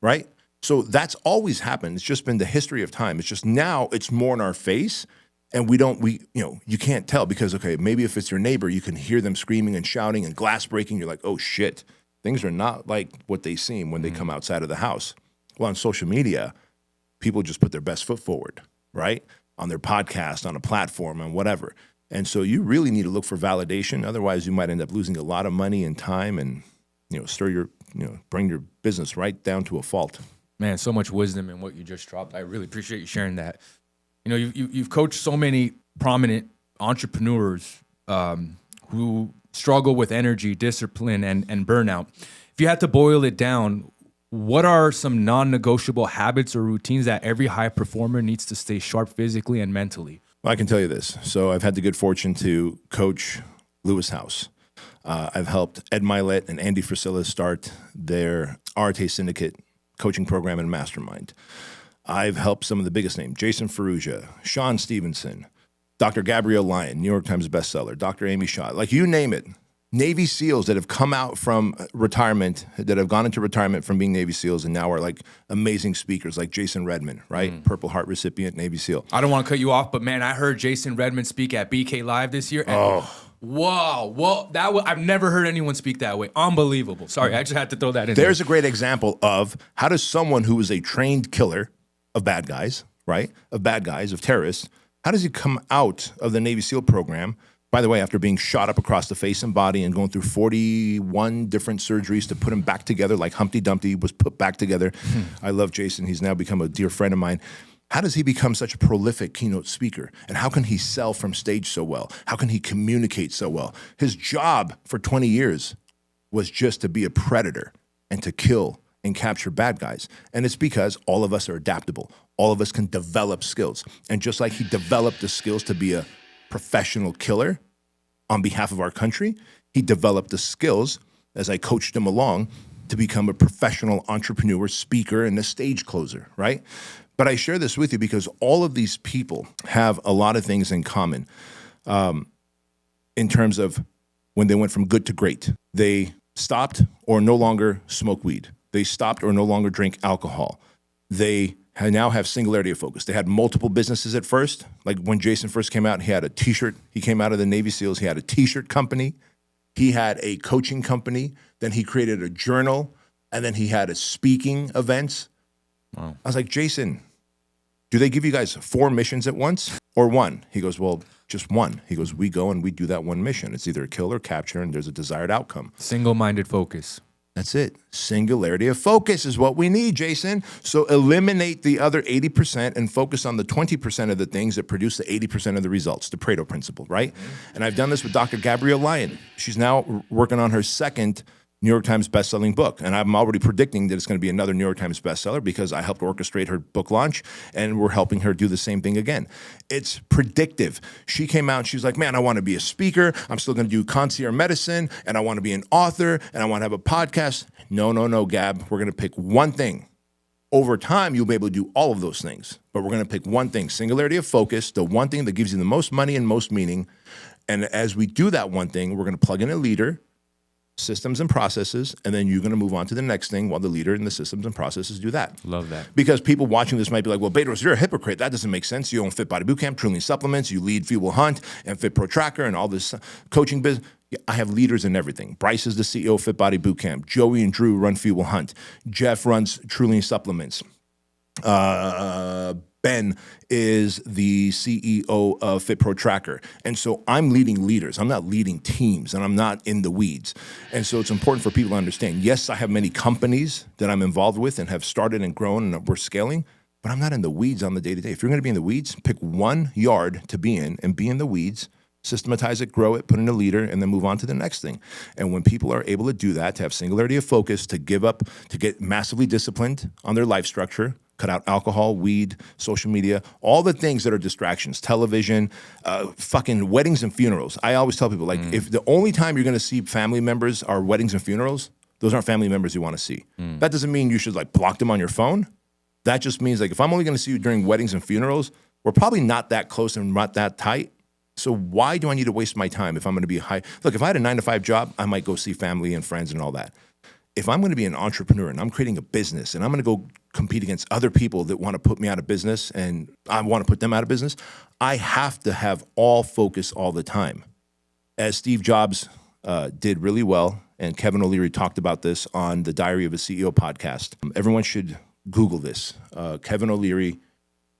right? So that's always happened. It's just been the history of time. It's just now it's more in our face, and you can't tell because, okay, maybe if it's your neighbor, you can hear them screaming and shouting and glass breaking. You're like, oh shit, things are not like what they seem when they come outside of the house. Well, on social media, people just put their best foot forward, right? On their podcast, on a platform, on whatever. And so you really need to look for validation. Otherwise, you might end up losing a lot of money and time and, bring your business right down to a fault. Man, so much wisdom in what you just dropped. I really appreciate you sharing that. You've coached so many prominent entrepreneurs who struggle with energy, discipline, and burnout. If you had to boil it down, what are some non-negotiable habits or routines that every high performer needs to stay sharp physically and mentally? Well, I can tell you this. So I've had the good fortune to coach Lewis House. I've helped Ed Milet and Andy Frisella start their Arte Syndicate coaching program and mastermind. I've helped some of the biggest names, Jason Ferrugia, Sean Stevenson, Dr. Gabrielle Lyon, New York Times bestseller, Dr. Amy Shaw, like you name it. Navy SEALs that have come out from retirement, that have gone into retirement from being Navy SEALs and now are like amazing speakers like Jason Redman, right? Purple Heart recipient, Navy SEAL. I don't want to cut you off, but man, I heard Jason Redman speak at BK Live this year. And wow. I've never heard anyone speak that way. Unbelievable. Sorry, I just had to throw that in there. There's a great example of how does someone who is a trained killer of bad guys, right? Of terrorists, how does he come out of the Navy SEAL program? By the way, after being shot up across the face and body and going through 41 different surgeries to put him back together, like Humpty Dumpty was put back together. I love Jason. He's now become a dear friend of mine. How does he become such a prolific keynote speaker? And how can he sell from stage so well? How can he communicate so well? His job for 20 years was just to be a predator and to kill and capture bad guys. And it's because all of us are adaptable. All of us can develop skills. And just like he developed the skills to be a professional killer on behalf of our country, he developed the skills as I coached him along to become a professional entrepreneur, speaker, and a stage closer, right? But I share this with you because all of these people have a lot of things in common in terms of when they went from good to great. They stopped or no longer smoke weed. They stopped or no longer drink alcohol. They now have singularity of focus. They had multiple businesses at first. Like when Jason first came out, he had a t-shirt. He came out of the Navy SEALs. He had a t-shirt company. He had a coaching company. Then he created a journal. And then he had a speaking events. Wow. I was like, Jason, do they give you guys 4 missions at once or 1? He goes, well, just 1. He goes, we go and we do that 1 mission. It's either kill or capture, and there's a desired outcome. Single-minded focus. That's it. Singularity of focus is what we need, Jason. So eliminate the other 80% and focus on the 20% of the things that produce the 80% of the results, the Pareto principle, right? And I've done this with Dr. Gabrielle Lyon. She's now working on her second New York Times bestselling book. And I'm already predicting that it's going to be another New York Times bestseller because I helped orchestrate her book launch and we're helping her do the same thing again. It's predictive. She came out and she's like, man, I want to be a speaker. I'm still going to do concierge medicine and I want to be an author and I want to have a podcast. No, Gab. We're going to pick one thing. Over time, you'll be able to do all of those things. But we're going to pick one thing, singularity of focus, the one thing that gives you the most money and most meaning. And as we do that one thing, we're going to plug in a leader, systems and processes, and then you're going to move on to the next thing while the leader and the systems and processes do that. Love that. Because people watching this might be like, well, Bedros, you're a hypocrite. That doesn't make sense. You own Fit Body Bootcamp, Trillion Supplements, you lead Feeble Hunt and Fit Pro Tracker and all this coaching business. I have leaders in everything. Bryce is the CEO of Fit Body Bootcamp. Joey and Drew run Feeble Hunt. Jeff runs Trillion Supplements. Ben is the CEO of Fit Pro Tracker. And so I'm leading leaders. I'm not leading teams and I'm not in the weeds. And so it's important for people to understand, yes, I have many companies that I'm involved with and have started and grown and we're scaling, but I'm not in the weeds on the day-to-day. If you're going to be in the weeds, pick one yard to be in and be in the weeds, systematize it, grow it, put in a leader, and then move on to the next thing. And when people are able to do that, to have singularity of focus, to give up, to get massively disciplined on their life structure, cut out alcohol, weed, social media, all the things that are distractions, television, fucking weddings and funerals. I always tell people, like, if the only time you're going to see family members are weddings and funerals, those aren't family members you want to see. That doesn't mean you should, like, block them on your phone. That just means, like, if I'm only going to see you during weddings and funerals, we're probably not that close and not that tight. So why do I need to waste my time if I'm going to be high? Look, if I had a 9-to-5 job, I might go see family and friends and all that. If I'm going to be an entrepreneur and I'm creating a business and I'm going to go compete against other people that want to put me out of business and I want to put them out of business, I have to have all focus all the time. As Steve Jobs did really well, and Kevin O'Leary talked about this on the Diary of a CEO podcast. Everyone should Google this. Kevin O'Leary,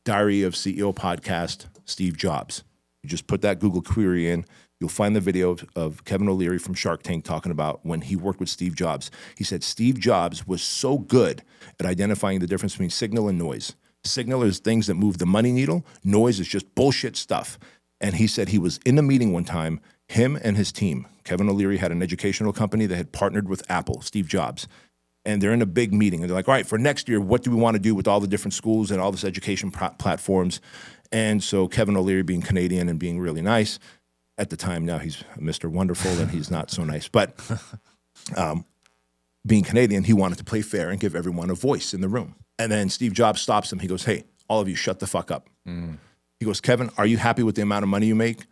Diary of CEO podcast, Steve Jobs. You just put that Google query in. You'll find the video of Kevin O'Leary from Shark Tank talking about when he worked with Steve Jobs. He said Steve Jobs was so good at identifying the difference between signal and noise. Signal is things that move the money needle. Noise is just bullshit stuff. And he said he was in a meeting one time, him and his team. Kevin O'Leary had an educational company that had partnered with Apple, Steve Jobs. And they're in a big meeting. And they're like, all right, for next year, what do we want to do with all the different schools and all this education platforms? And so Kevin O'Leary, being Canadian and being really nice, at the time, now he's Mr. Wonderful and he's not so nice. But being Canadian, he wanted to play fair and give everyone a voice in the room. And then Steve Jobs stops him. He goes, hey, all of you shut the fuck up. He goes, Kevin, are you happy with the amount of money you make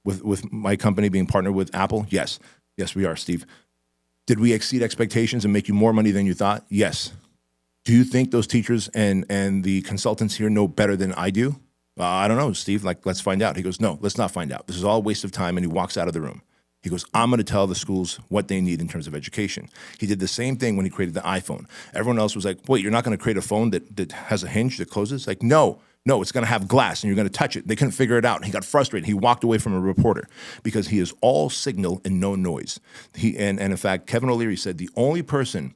with my company being partnered with Apple? Yes. Yes, we are, Steve. Did we exceed expectations and make you more money than you thought? Yes. Do you think those teachers and the consultants here know better than I do? I don't know, Steve, like, let's find out. He goes, no, let's not find out. This is all a waste of time. And he walks out of the room. He goes, I'm going to tell the schools what they need in terms of education. He did the same thing when he created the iPhone. Everyone else was like, wait, you're not going to create a phone that has a hinge that closes? Like, no, it's going to have glass and you're going to touch it. They couldn't figure it out. He got frustrated. He walked away from a reporter because he is all signal and no noise. And in fact, Kevin O'Leary said the only person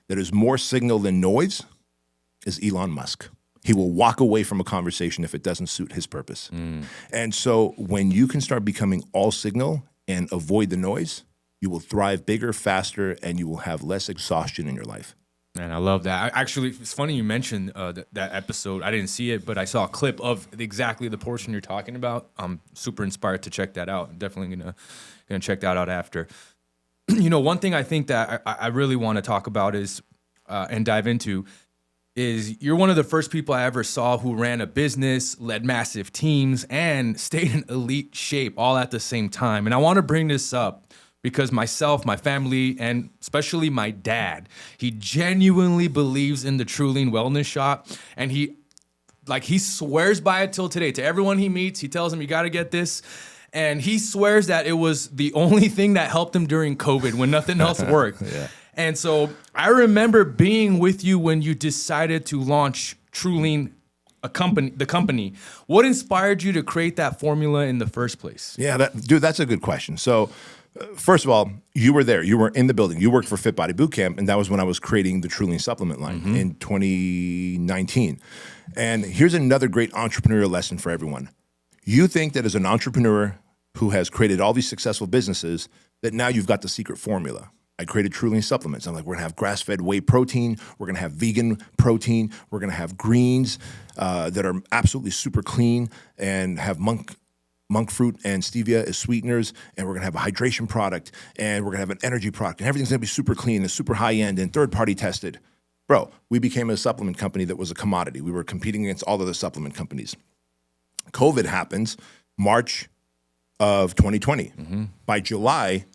that is more signal than noise is Elon Musk. He will walk away from a conversation if it doesn't suit his purpose. And so when you can start becoming all signal and avoid the noise, you will thrive bigger, faster, and you will have less exhaustion in your life. Man, I love that. Actually, it's funny you mentioned that episode. I didn't see it, but I saw a clip of exactly the portion you're talking about. I'm super inspired to check that out. I'm definitely gonna check that out after. You know, one thing I think that I really want to talk about is and dive into is you're one of the first people I ever saw who ran a business, led massive teams, and stayed in elite shape all at the same time. And I want to bring this up because myself, my family, and especially my dad, he genuinely believes in the Trillion Wellness Shop. And he swears by it till today. To everyone he meets, he tells them, you got to get this. And he swears that it was the only thing that helped him during COVID when nothing else worked. Yeah. And so I remember being with you when you decided to launch Trillion, the company. What inspired you to create that formula in the first place? Yeah, that's a good question. So first of all, you were there. You were in the building. You worked for Fit Body Bootcamp, and that was when I was creating the Trillion supplement line in 2019. And here's another great entrepreneurial lesson for everyone. You think that as an entrepreneur who has created all these successful businesses, that now you've got the secret formula. I created Trillian supplements. I'm like, we're gonna have grass-fed whey protein. We're gonna have vegan protein. We're gonna have greens that are absolutely super clean and have monk fruit and stevia as sweeteners. And we're gonna have a hydration product, and we're gonna have an energy product, and everything's gonna be super clean and super high-end and third-party tested. Bro, we became a supplement company that was a commodity. We were competing against all other supplement companies. COVID happens March of 2020. By July,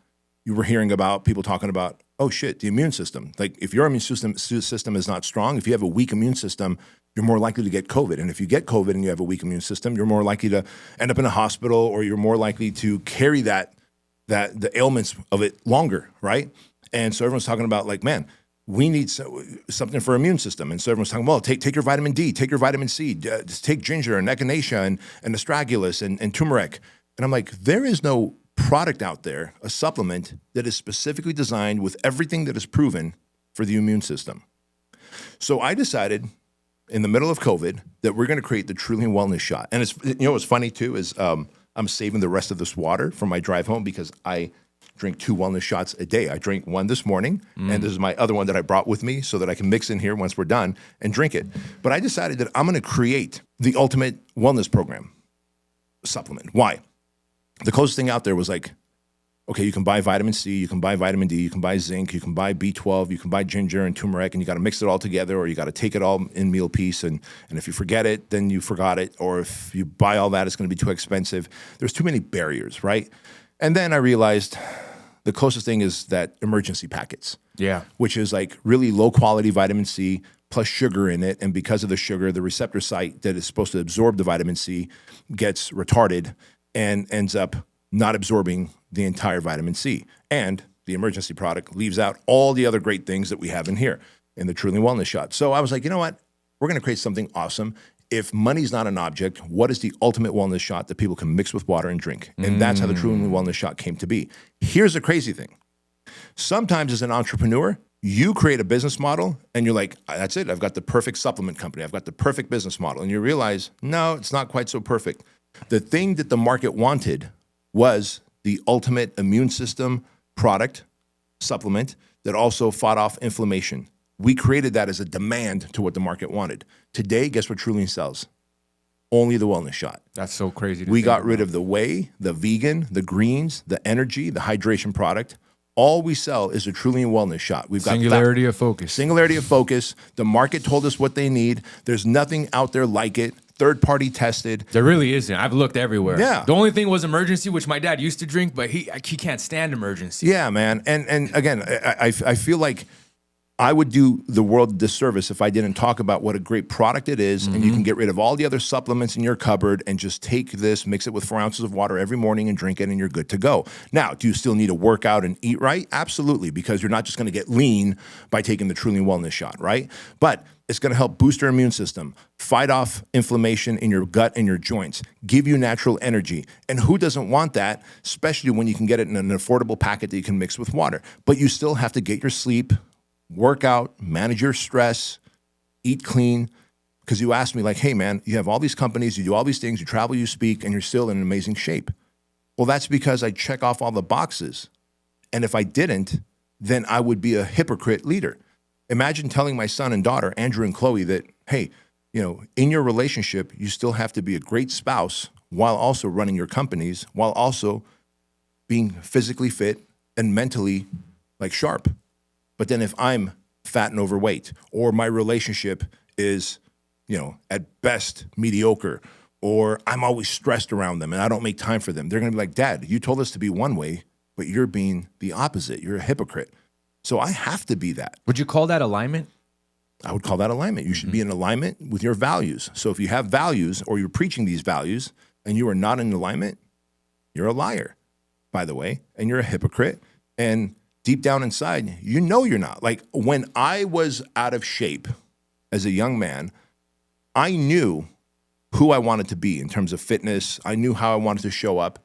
you were hearing about people talking about, oh shit, the immune system. Like if your immune system is not strong, if you have a weak immune system, you're more likely to get COVID. And if you get COVID and you have a weak immune system, you're more likely to end up in a hospital, or you're more likely to carry the ailments of it longer, right? And so everyone's talking about like, man, we need something for immune system. And so everyone's talking, well, take your vitamin D, take your vitamin C, just take ginger and echinacea and astragalus and turmeric. And I'm like, there is no product out there, a supplement that is specifically designed with everything that is proven for the immune system. So I decided in the middle of COVID that we're going to create the Trillian Wellness Shot. And it's, what's funny too is I'm saving the rest of this water for my drive home because I drink 2 wellness shots a day. I drank one this morning, and this is my other one that I brought with me so that I can mix in here once we're done and drink it. But I decided that I'm going to create the ultimate wellness program supplement. Why? The closest thing out there was like, okay, you can buy vitamin C, you can buy vitamin D, you can buy zinc, you can buy B12, you can buy ginger and turmeric, and you got to mix it all together, or you got to take it all in meal piece. And if you forget it, then you forgot it. Or if you buy all that, it's going to be too expensive. There's too many barriers, right? And then I realized the closest thing is that emergency packets. Yeah. Which is like really low quality vitamin C plus sugar in it. And because of the sugar, the receptor site that is supposed to absorb the vitamin C gets retarded and ends up not absorbing the entire vitamin C. And the emergency product leaves out all the other great things that we have in here in the Trillian Wellness Shot. So I was like, you know what? We're going to create something awesome. If money's not an object, what is the ultimate wellness shot that people can mix with water and drink? And that's how the Trillian Wellness Shot came to be. Here's the crazy thing. Sometimes as an entrepreneur, you create a business model and you're like, that's it. I've got the perfect supplement company. I've got the perfect business model. And you realize, no, it's not quite so perfect. The thing that the market wanted was the ultimate immune system product, supplement, that also fought off inflammation. We created that as a demand to what the market wanted. Today, guess what Trillian sells? Only the wellness shot. That's so crazy. We got rid of the whey, the vegan, the greens, the energy, the hydration product. All we sell is a Trillian Wellness Shot. We've got singularity of focus. Singularity of focus. The market told us what they need. There's nothing out there like it. Third-party tested. There really isn't. I've looked everywhere. Yeah. The only thing was emergency, which my dad used to drink, but he can't stand emergency. Yeah, man. And again, I feel like I would do the world a disservice if I didn't talk about what a great product it is, and you can get rid of all the other supplements in your cupboard and just take this, mix it with 4 ounces of water every morning and drink it, and you're good to go. Now, do you still need to work out and eat right? Absolutely, because you're not just going to get lean by taking the Trillian Wellness Shot, right? But it's going to help boost your immune system, fight off inflammation in your gut and your joints, give you natural energy. And who doesn't want that, especially when you can get it in an affordable packet that you can mix with water? But you still have to get your sleep, work out, manage your stress, eat clean. Because you asked me like, hey man, you have all these companies, you do all these things, you travel, you speak, and you're still in amazing shape. Well, that's because I check off all the boxes. And if I didn't, then I would be a hypocrite leader. Imagine telling my son and daughter, Andrew and Chloe, that, hey, in your relationship, you still have to be a great spouse while also running your companies, while also being physically fit and mentally like sharp. But then if I'm fat and overweight, or my relationship is, at best mediocre, or I'm always stressed around them and I don't make time for them, they're going to be like, Dad, you told us to be one way, but you're being the opposite. You're a hypocrite. So I have to be that. Would you call that alignment? I would call that alignment. You should be in alignment with your values. So if you have values or you're preaching these values and you are not in alignment, you're a liar, by the way, and you're a hypocrite. And deep down inside, you're not. Like when I was out of shape as a young man, I knew who I wanted to be in terms of fitness. I knew how I wanted to show up.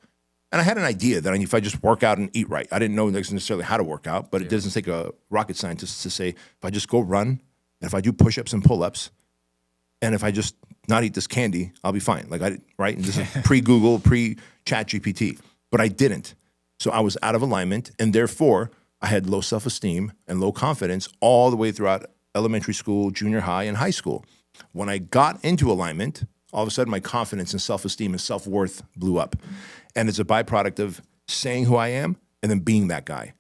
And I had an idea that if I just work out and eat right, I didn't know necessarily how to work out, but it doesn't take a rocket scientist to say, if I just go run, and if I do push-ups and pull-ups, and if I just not eat this candy, I'll be fine. Right? And this is pre-Google, pre-Chat GPT. But I didn't. So I was out of alignment, and therefore I had low self-esteem and low confidence all the way throughout elementary school, junior high, and high school. When I got into alignment, all of a sudden my confidence and self-esteem and self-worth blew up. And it's a byproduct of saying who I am and then being that guy.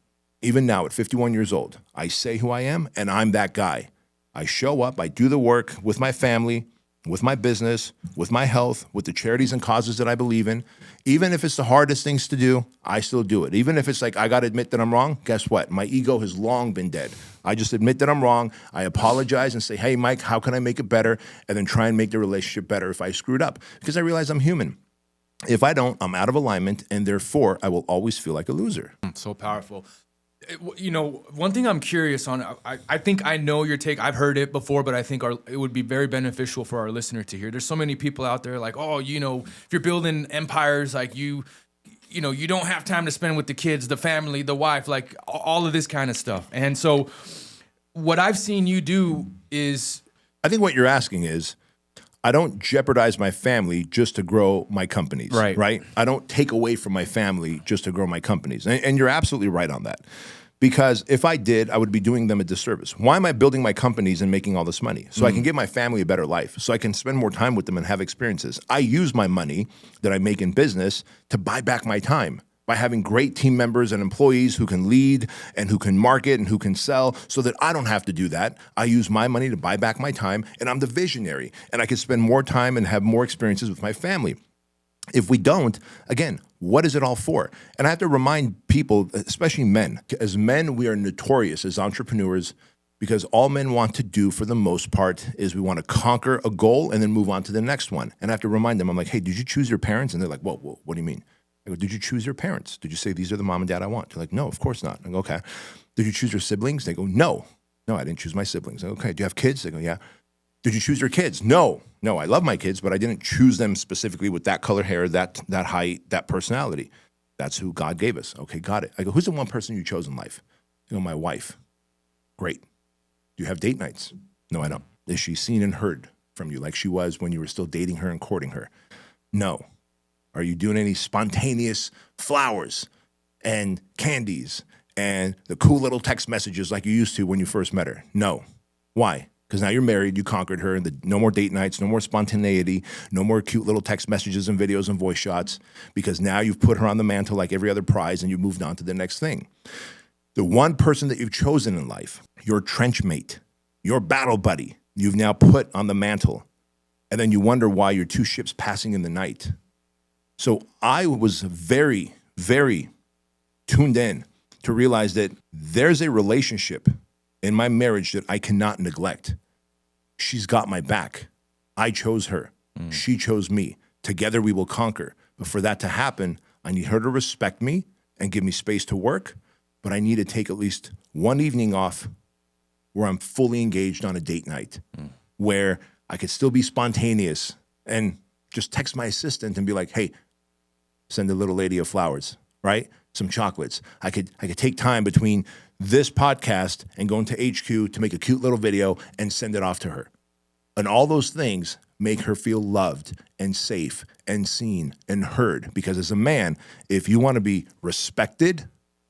Even now at 51 years old, I say who I am and I'm that guy. I show up, I do the work with my family, with my business, with my health, with the charities and causes that I believe in. Even if it's the hardest things to do, I still do it. Even if it's like, I got to admit that I'm wrong, guess what? My ego has long been dead. I just admit that I'm wrong. I apologize and say, hey, Mike, how can I make it better? And then try and make the relationship better if I screwed up. Because I realize I'm human. If I don't, I'm out of alignment, and therefore I will always feel like a loser. So powerful. You know, one thing I'm curious on, I think I know your take. I've heard it before, but I think it would be very beneficial for our listener to hear. There's so many people out there like, oh, you know, if you're building empires, like you know, you don't have time to spend with the kids, the family, the wife, like all of this kind of stuff. And so what I've seen you do is... I think what you're asking is, I don't jeopardize my family just to grow my companies, right? I don't take away from my family just to grow my companies. And you're absolutely right on that. Because if I did, I would be doing them a disservice. Why am I building my companies and making all this money? So I can give my family a better life, so I can spend more time with them and have experiences. I use my money that I make in business to buy back my time by having great team members and employees who can lead and who can market and who can sell, so that I don't have to do that. I use my money to buy back my time, and I'm the visionary, and I can spend more time and have more experiences with my family. If we don't, again, what is it all for? And I have to remind people, especially men, as men, we are notorious as entrepreneurs because all men want to do for the most part is we want to conquer a goal and then move on to the next one. And I have to remind them, I'm like, hey, did you choose your parents? And they're like, whoa, what do you mean? I go, did you choose your parents? Did you say these are the mom and dad I want? They're like, no, of course not. I go, okay. Did you choose your siblings? They go, no, I didn't choose my siblings. I go, okay. Do you have kids? They go, yeah. Did you choose your kids? No, I love my kids, but I didn't choose them specifically with that color hair, that height, that personality. That's who God gave us. Okay, got it. I go, who's the one person you chose in life? They go, my wife. Great. Do you have date nights? No, I don't. Is she seen and heard from you like she was when you were still dating her and courting her? No. Are you doing any spontaneous flowers and candies and the cool little text messages like you used to when you first met her? No. Why? Because now you're married, you conquered her, and no more date nights, no more spontaneity, no more cute little text messages and videos and voice shots, because now you've put her on the mantle like every other prize and you've moved on to the next thing. The one person that you've chosen in life, your trench mate, your battle buddy, you've now put on the mantle, and then you wonder why you're two ships passing in the night. So I was very, very tuned in to realize that there's a relationship in my marriage that I cannot neglect. She's got my back. I chose her. She chose me. Together we will conquer. But for that to happen, I need her to respect me and give me space to work. But I need to take at least one evening off where I'm fully engaged on a date night, where I could still be spontaneous and just text my assistant and be like, hey, send the little lady of flowers, right? Some chocolates. I could take time between this podcast and going to HQ to make a cute little video and send it off to her. And all those things make her feel loved and safe and seen and heard. Because as a man, if you want to be respected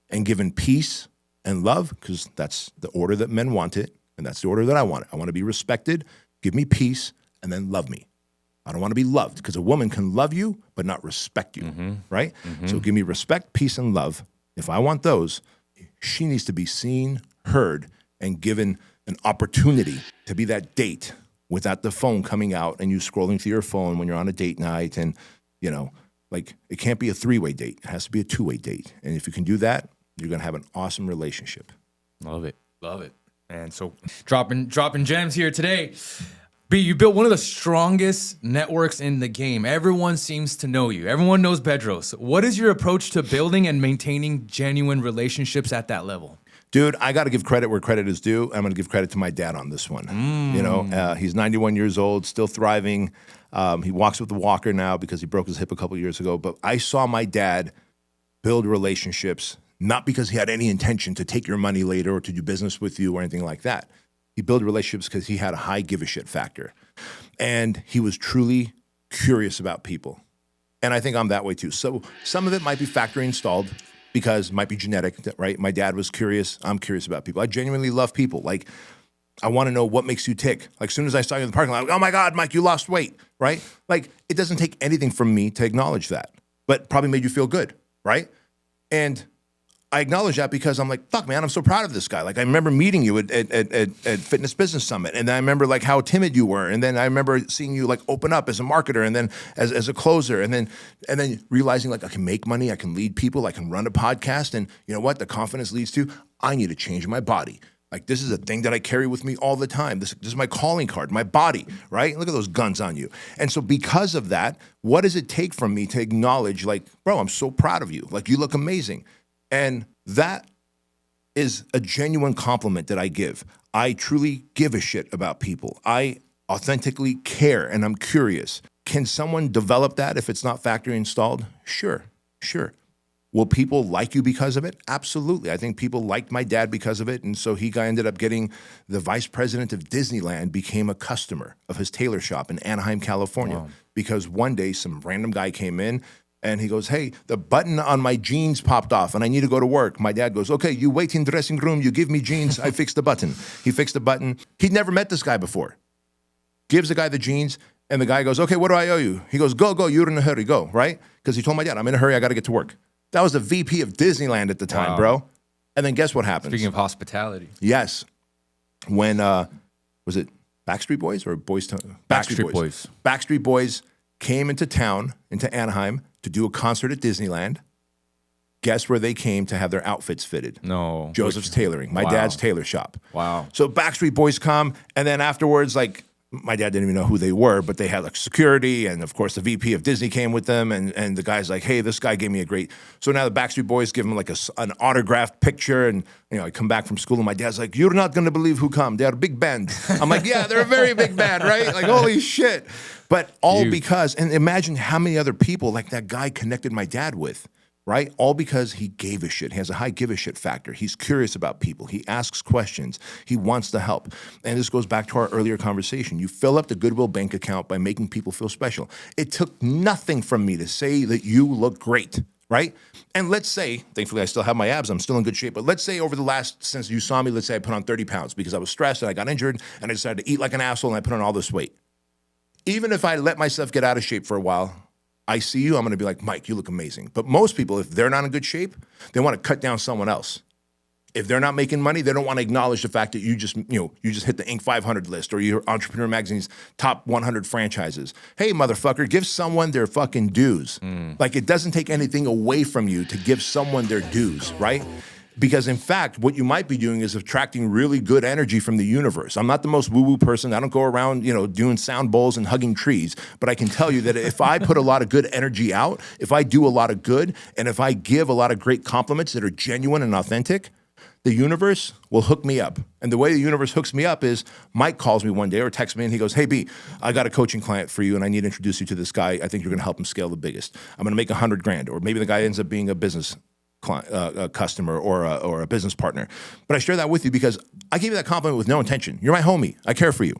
and given peace and love, because that's the order that men want it, and that's the order that I want it. I want to be respected, give me peace, and then love me. I don't want to be loved, because a woman can love you but not respect you, right? So give me respect, peace, and love. If I want those, she needs to be seen, heard, and given an opportunity to be that date without the phone coming out and you scrolling through your phone when you're on a date night. And, you know, like, it can't be a three-way date. It has to be a two-way date. And if you can do that, you're going to have an awesome relationship. Love it. And so dropping gems here today. B, you built one of the strongest networks in the game. Everyone seems to know you. Everyone knows Bedros. What is your approach to building and maintaining genuine relationships at that level? Dude, I got to give credit where credit is due. I'm going to give credit to my dad on this one. You know, he's 91 years old, still thriving. He walks with a walker now because he broke his hip a couple of years ago. But I saw my dad build relationships, not because he had any intention to take your money later or to do business with you or anything like that. He built relationships because he had a high give a shit factor. And he was truly curious about people. And I think I'm that way too. So some of it might be factory installed. because it might be genetic, right? My dad was curious. I'm curious about people. I genuinely love people. Like, I want to know what makes you tick. Like, as soon as I saw you in the parking lot, I'm like, oh my God, Mike, you lost weight, right? Like, it doesn't take anything from me to acknowledge that, but probably made you feel good, right? And I acknowledge that because I'm like, fuck, man, I'm so proud of this guy. Like, I remember meeting you at Fitness Business Summit, and then I remember like how timid you were, and then I remember seeing you like open up as a marketer, and then as a closer, and then realizing like I can make money, I can lead people, I can run a podcast, and you know what? The confidence leads to I need to change my body. Like, this is a thing that I carry with me all the time. This is my calling card, my body, right? Look at those guns on you. And so because of that, what does it take from me to acknowledge, like, bro, I'm so proud of you. Like, you look amazing. And that is a genuine compliment that I give. I truly give a shit about people. I authentically care, and I'm curious. Can someone develop that if it's not factory installed? Sure. Will people like you because of it? Absolutely. I think people liked my dad because of it. And so ended up getting the vice president of Disneyland, became a customer of his tailor shop in Anaheim, California. Wow. Because one day some random guy came in and he goes, hey, the button on my jeans popped off and I need to go to work. My dad goes, okay, you wait in dressing room, you give me jeans, I fix the button. He fixed the button. He'd never met this guy before. Gives the guy the jeans, and the guy goes, okay, what do I owe you? He goes, go, you're in a hurry, go, right? Because he told my dad, I'm in a hurry, I got to get to work. That was the VP of Disneyland at the time, bro. And then guess what happens? Speaking of hospitality. Yes. When, was it Backstreet Boys or Boys Town? Backstreet Boys. Backstreet Boys came into town, into Anaheim, to do a concert at Disneyland. Guess where they came to have their outfits fitted? No. Joseph's Tailoring, my dad's tailor shop. Wow. So Backstreet Boys come, and then afterwards, like, my dad didn't even know who they were, but they had like security, and of course the VP of Disney came with them, and the guy's like, hey, this guy gave me a great. So now the Backstreet Boys give him like an autographed picture, and you know, I come back from school and my dad's like, you're not gonna believe who come. They're a big band. I'm like, yeah, they're a very big band, right? Like, holy shit. But all because, and imagine how many other people like that guy connected my dad with. Right? All because he gave a shit. He has a high give a shit factor. He's curious about people. He asks questions. He wants to help. And this goes back to our earlier conversation. You fill up the Goodwill bank account by making people feel special. It took nothing from me to say that you look great, right? And let's say, thankfully I still have my abs, I'm still in good shape, but let's say over the last, since you saw me, let's say I put on 30 pounds because I was stressed and I got injured and I decided to eat like an asshole and I put on all this weight. Even if I let myself get out of shape for a while, I see you, I'm going to be like, Mike, you look amazing. But most people, if they're not in good shape, they want to cut down someone else. If they're not making money, they don't want to acknowledge the fact that you just hit the Inc. 500 list or you're Entrepreneur Magazine's top 100 franchises. Hey, motherfucker, give someone their fucking dues. Like, it doesn't take anything away from you to give someone their dues, right? Because in fact, what you might be doing is attracting really good energy from the universe. I'm not the most woo-woo person. I don't go around, doing sound bowls and hugging trees. But I can tell you that if I put a lot of good energy out, if I do a lot of good, and if I give a lot of great compliments that are genuine and authentic, the universe will hook me up. And the way the universe hooks me up is Mike calls me one day or texts me and he goes, hey, B, I got a coaching client for you and I need to introduce you to this guy. I think you're going to help him scale the biggest. I'm going to make $100,000. Or maybe the guy ends up being a business a customer or a business partner. But I share that with you because I gave you that compliment with no intention. You're my homie. I care for you.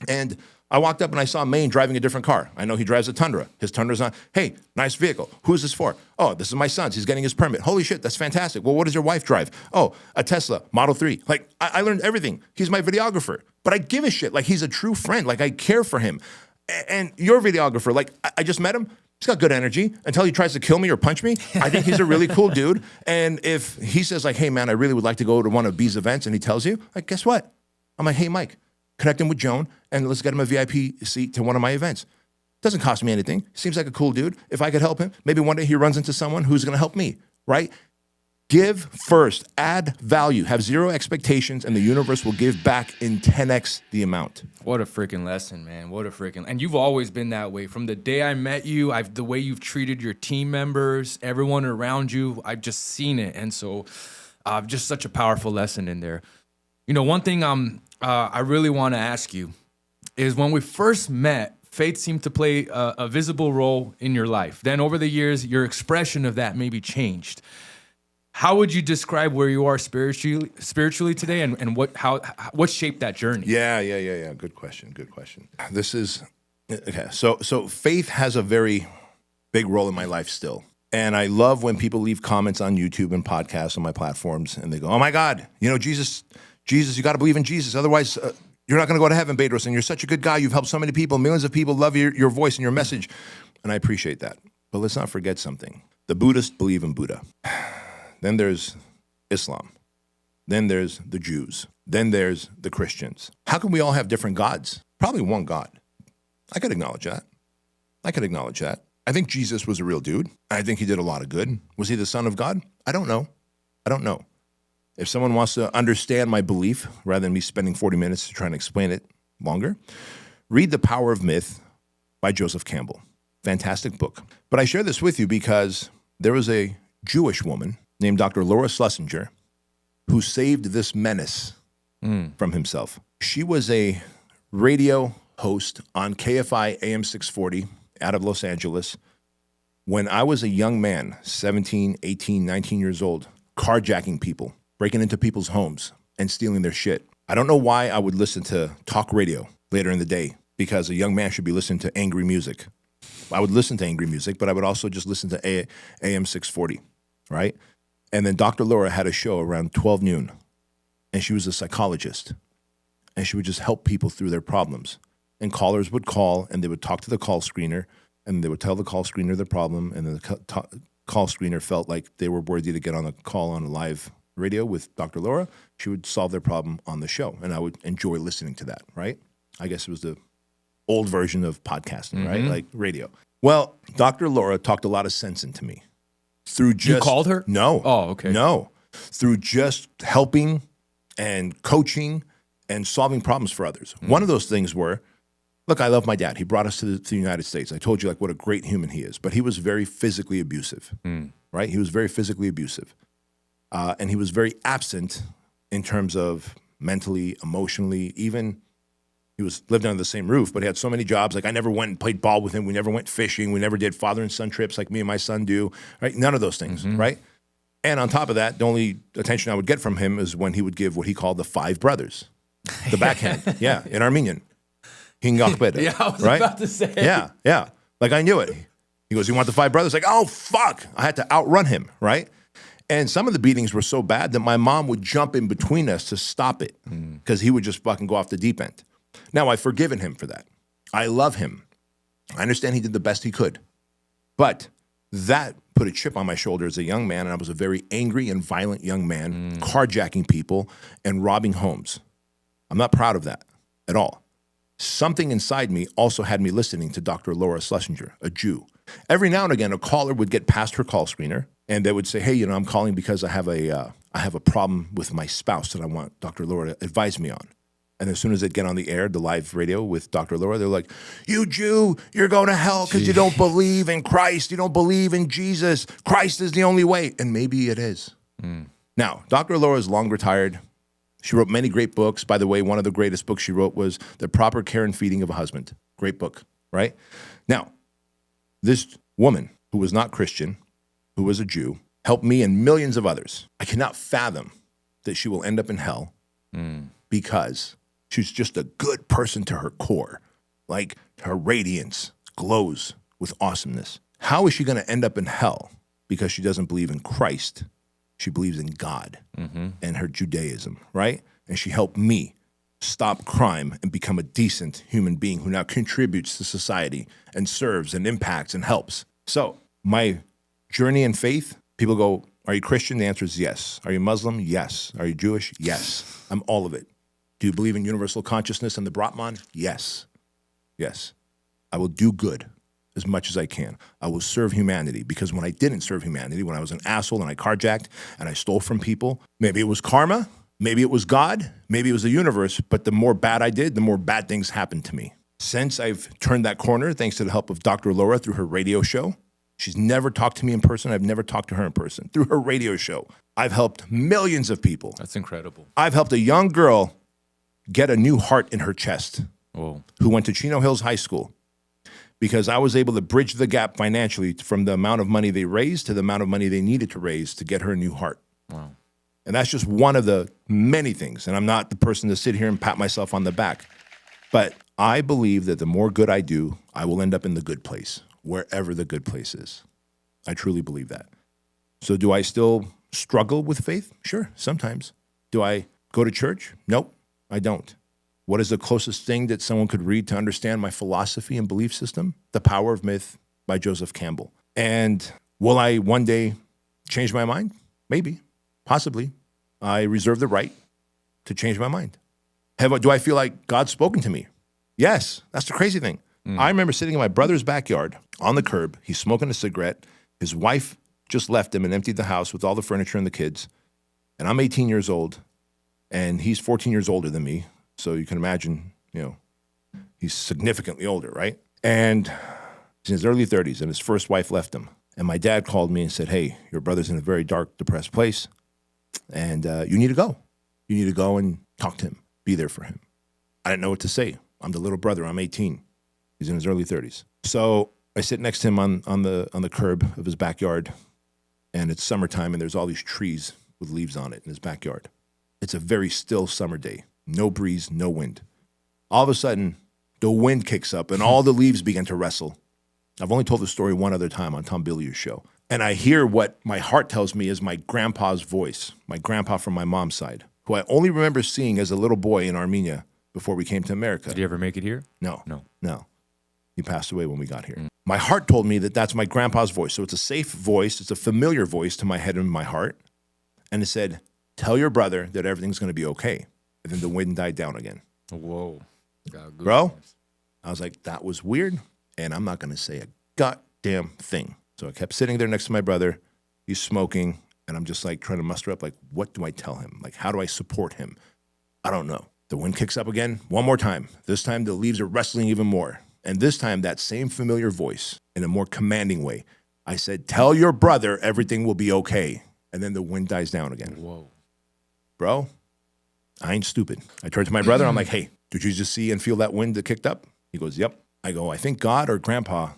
And I walked up and I saw Maine driving a different car. I know he drives a Tundra. His Tundra's on. Hey, nice vehicle. Who is this for? Oh, this is my son's. He's getting his permit. Holy shit, that's fantastic. Well, what does your wife drive? Oh, a Tesla Model 3. Like, I learned everything. He's my videographer. But I give a shit. Like, he's a true friend. Like, I care for him. And your videographer, like, I just met him. He's got good energy until he tries to kill me or punch me. I think he's a really cool dude. And if he says like, hey man, I really would like to go to one of B's events, and he tells you, like, guess what? I'm like, hey Mike, connect him with Joan and let's get him a VIP seat to one of my events. Doesn't cost me anything. Seems like a cool dude. If I could help him, maybe one day he runs into someone who's gonna help me, right? Give first, add value, have zero expectations, and the universe will give back in 10x the amount. What a freaking lesson, man. And you've always been that way. From the day I met you, the way you've treated your team members, everyone around you, I've just seen it. And so just such a powerful lesson in there. One thing I really want to ask you is when we first met, faith seemed to play a visible role in your life. Then over the years, your expression of that maybe changed. How would you describe where you are spiritually today, and what shaped that journey? Yeah. Good question. This is okay. So faith has a very big role in my life still. And I love when people leave comments on YouTube and podcasts on my platforms, and they go, "Oh my God, Jesus, you got to believe in Jesus. Otherwise, you're not going to go to heaven, Bedros. And you're such a good guy. You've helped so many people. Millions of people love your voice and your message." And I appreciate that. But let's not forget something. The Buddhists believe in Buddha. Then there's Islam. Then there's the Jews. Then there's the Christians. How can we all have different gods? Probably one God. I could acknowledge that. I think Jesus was a real dude. I think he did a lot of good. Was he the son of God? I don't know. If someone wants to understand my belief, rather than me spending 40 minutes to try and explain it longer, read The Power of Myth by Joseph Campbell. Fantastic book. But I share this with you because there was a Jewish woman named Dr. Laura Schlesinger who saved this menace from himself. She was a radio host on KFI AM 640 out of Los Angeles when I was a young man, 17, 18, 19 years old, carjacking people, breaking into people's homes and stealing their shit. I don't know why I would listen to talk radio later in the day, because a young man should be listening to angry music. I would listen to angry music, but I would also just listen to AM 640, right? And then Dr. Laura had a show around 12 noon, and she was a psychologist, and she would just help people through their problems. And callers would call, and they would talk to the call screener, and they would tell the call screener the problem, and then the call screener felt like they were worthy to get on a call on a live radio with Dr. Laura. She would solve their problem on the show, and I would enjoy listening to that, right? I guess it was the old version of podcasting, right? Like radio. Well, Dr. Laura talked a lot of sense into me. Through just, you called her? No. Oh, okay. No. Through just helping and coaching and solving problems for others. One of those things were, look, I love my dad. He brought us to the United States. I told you what a great human he is, but he was very physically abusive, right? He was very physically abusive. And he was very absent in terms of mentally, emotionally, even he lived under the same roof, but he had so many jobs. Like I never went and played ball with him. We never went fishing. We never did father and son trips like me and my son do, right? None of those things, right? And on top of that, the only attention I would get from him is when he would give what he called the five brothers, the backhand, in Armenian. Hingakbeda, Yeah, I was right? about to say. Yeah. Like I knew it. He goes, "You want the five brothers?" Like, oh, fuck. I had to outrun him, right? And some of the beatings were so bad that my mom would jump in between us to stop it because he would just fucking go off the deep end. Now, I've forgiven him for that. I love him. I understand he did the best he could. But that put a chip on my shoulder as a young man, and I was a very angry and violent young man, carjacking people and robbing homes. I'm not proud of that at all. Something inside me also had me listening to Dr. Laura Schlesinger, a Jew. Every now and again, a caller would get past her call screener, and they would say, "Hey, I'm calling because I have a problem with my spouse that I want Dr. Laura to advise me on." And as soon as they'd get on the air, the live radio with Dr. Laura, they're like, "You Jew, you're going to hell because you don't believe in Christ. You don't believe in Jesus. Christ is the only way." And maybe it is. Now, Dr. Laura is long retired. She wrote many great books. By the way, one of the greatest books she wrote was The Proper Care and Feeding of a Husband. Great book, right? Now, this woman who was not Christian, who was a Jew, helped me and millions of others. I cannot fathom that she will end up in hell because she's just a good person to her core. Like her radiance glows with awesomeness. How is she going to end up in hell? Because she doesn't believe in Christ. She believes in God and her Judaism, right? And she helped me stop crime and become a decent human being who now contributes to society and serves and impacts and helps. So my journey in faith, people go, "Are you Christian?" The answer is yes. Are you Muslim? Yes. Are you Jewish? Yes. I'm all of it. Do you believe in universal consciousness and the Brahman? Yes. Yes. I will do good as much as I can. I will serve humanity, because when I didn't serve humanity, when I was an asshole and I carjacked and I stole from people, maybe it was karma, maybe it was God, maybe it was the universe, but the more bad I did, the more bad things happened to me. Since I've turned that corner, thanks to the help of Dr. Laura through her radio show, she's never talked to me in person. I've never talked to her in person. Through her radio show, I've helped millions of people. That's incredible. I've helped a young girl get a new heart in her chest Whoa. who went to Chino Hills High School, because I was able to bridge the gap financially from the amount of money they raised to the amount of money they needed to raise to get her a new heart. Wow. And that's just one of the many things. And I'm not the person to sit here and pat myself on the back. But I believe that the more good I do, I will end up in the good place, wherever the good place is. I truly believe that. So do I still struggle with faith? Sure, sometimes. Do I go to church? Nope, I don't. What is the closest thing that someone could read to understand my philosophy and belief system? The Power of Myth by Joseph Campbell. And will I one day change my mind? Maybe, possibly. I reserve the right to change my mind. Do I feel like God's spoken to me? Yes, that's the crazy thing. I remember sitting in my brother's backyard on the curb. He's smoking a cigarette. His wife just left him and emptied the house with all the furniture and the kids. And I'm 18 years old, and he's 14 years older than me. So you can imagine, he's significantly older, right? And he's in his early 30s, and his first wife left him. And my dad called me and said, hey, your brother's in a very dark, depressed place, and you need to go. You need to go and talk to him, be there for him. I didn't know what to say. I'm the little brother. I'm 18. He's in his early 30s. So I sit next to him on the curb of his backyard, and it's summertime, and there's all these trees with leaves on it in his backyard. It's a very still summer day. No breeze, no wind. All of a sudden, the wind kicks up, and all the leaves begin to wrestle. I've only told the story one other time on Tom Bilyeu's show. And I hear what my heart tells me is my grandpa's voice, my grandpa from my mom's side, who I only remember seeing as a little boy in Armenia before we came to America. Did he ever make it here? No. He passed away when we got here. My heart told me that that's my grandpa's voice. So it's a safe voice. It's a familiar voice to my head and my heart. And it said, tell your brother that everything's going to be okay. And then the wind died down again. Whoa. Bro, I was like, that was weird. And I'm not going to say a goddamn thing. So I kept sitting there next to my brother. He's smoking. And I'm just like trying to muster up, like, what do I tell him? Like, how do I support him? I don't know. The wind kicks up again. One more time. This time the leaves are rustling even more. And this time that same familiar voice in a more commanding way. I said, tell your brother everything will be okay. And then the wind dies down again. Whoa. Bro, I ain't stupid. I turned to my brother. I'm like, hey, did you just see and feel that wind that kicked up? He goes, yep. I go, I think God or Grandpa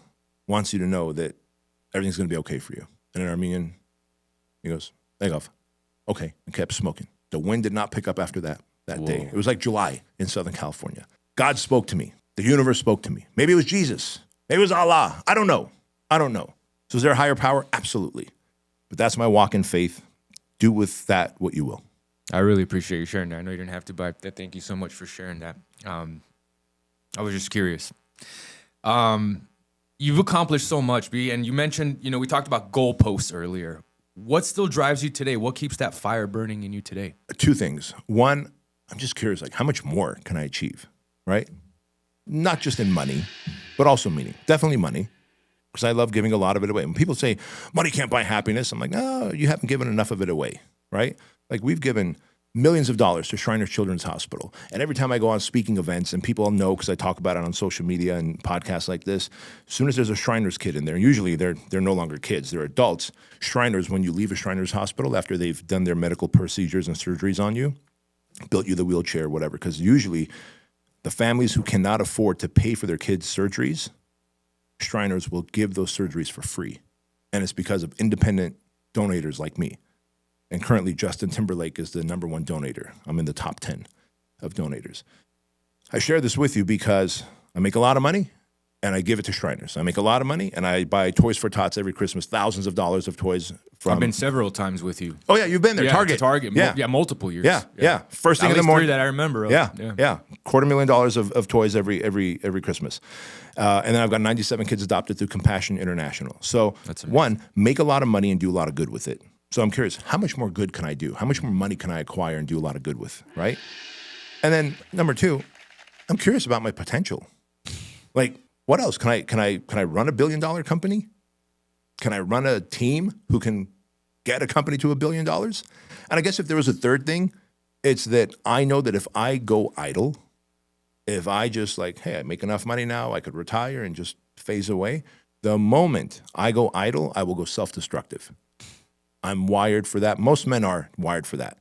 wants you to know that everything's going to be okay for you. And in Armenian, he goes, leg off. Okay. And kept smoking. The wind did not pick up after that day. It was like July in Southern California. God spoke to me. The universe spoke to me. Maybe it was Jesus. Maybe it was Allah. I don't know. So is there a higher power? Absolutely. But that's my walk in faith. Do with that what you will. I really appreciate you sharing that. I know you didn't have to, but thank you so much for sharing that. I was just curious. You've accomplished so much, B, and you mentioned, we talked about goalposts earlier. What still drives you today? What keeps that fire burning in you today? Two things. One, I'm just curious, like, how much more can I achieve, right? Not just in money, but also meaning. Definitely money, because I love giving a lot of it away. When people say, money can't buy happiness, I'm like, no, you haven't given enough of it away, right? Like, we've given millions of dollars to Shriners Children's Hospital. And every time I go on speaking events, and people know because I talk about it on social media and podcasts like this, as soon as there's a Shriners kid in there, usually they're no longer kids, they're adults. Shriners, when you leave a Shriners Hospital after they've done their medical procedures and surgeries on you, built you the wheelchair, whatever, because usually the families who cannot afford to pay for their kids' surgeries, Shriners will give those surgeries for free. And it's because of independent donators like me. And currently, Justin Timberlake is the number one donator. I'm in the top 10 of donators. I share this with you because I make a lot of money, and I give it to Shriners. I make a lot of money, and I buy Toys for Tots every Christmas, thousands of dollars of toys. I've been several times with you. Oh, yeah, you've been there. Yeah, Target. Yeah, multiple years. Yeah. First thing in the morning. 3 that I remember. Yeah. $250,000 of toys every Christmas. And then I've got 97 kids adopted through Compassion International. So, one, make a lot of money and do a lot of good with it. So I'm curious, how much more good can I do? How much more money can I acquire and do a lot of good with, right? And then number two, I'm curious about my potential. Like, what else? Can I run a $1 billion company? Can I run a team who can get a company to $1 billion? And I guess if there was a third thing, it's that I know that if I go idle, if I just like, hey, I make enough money now, I could retire and just phase away. The moment I go idle, I will go self-destructive. I'm wired for that. Most men are wired for that.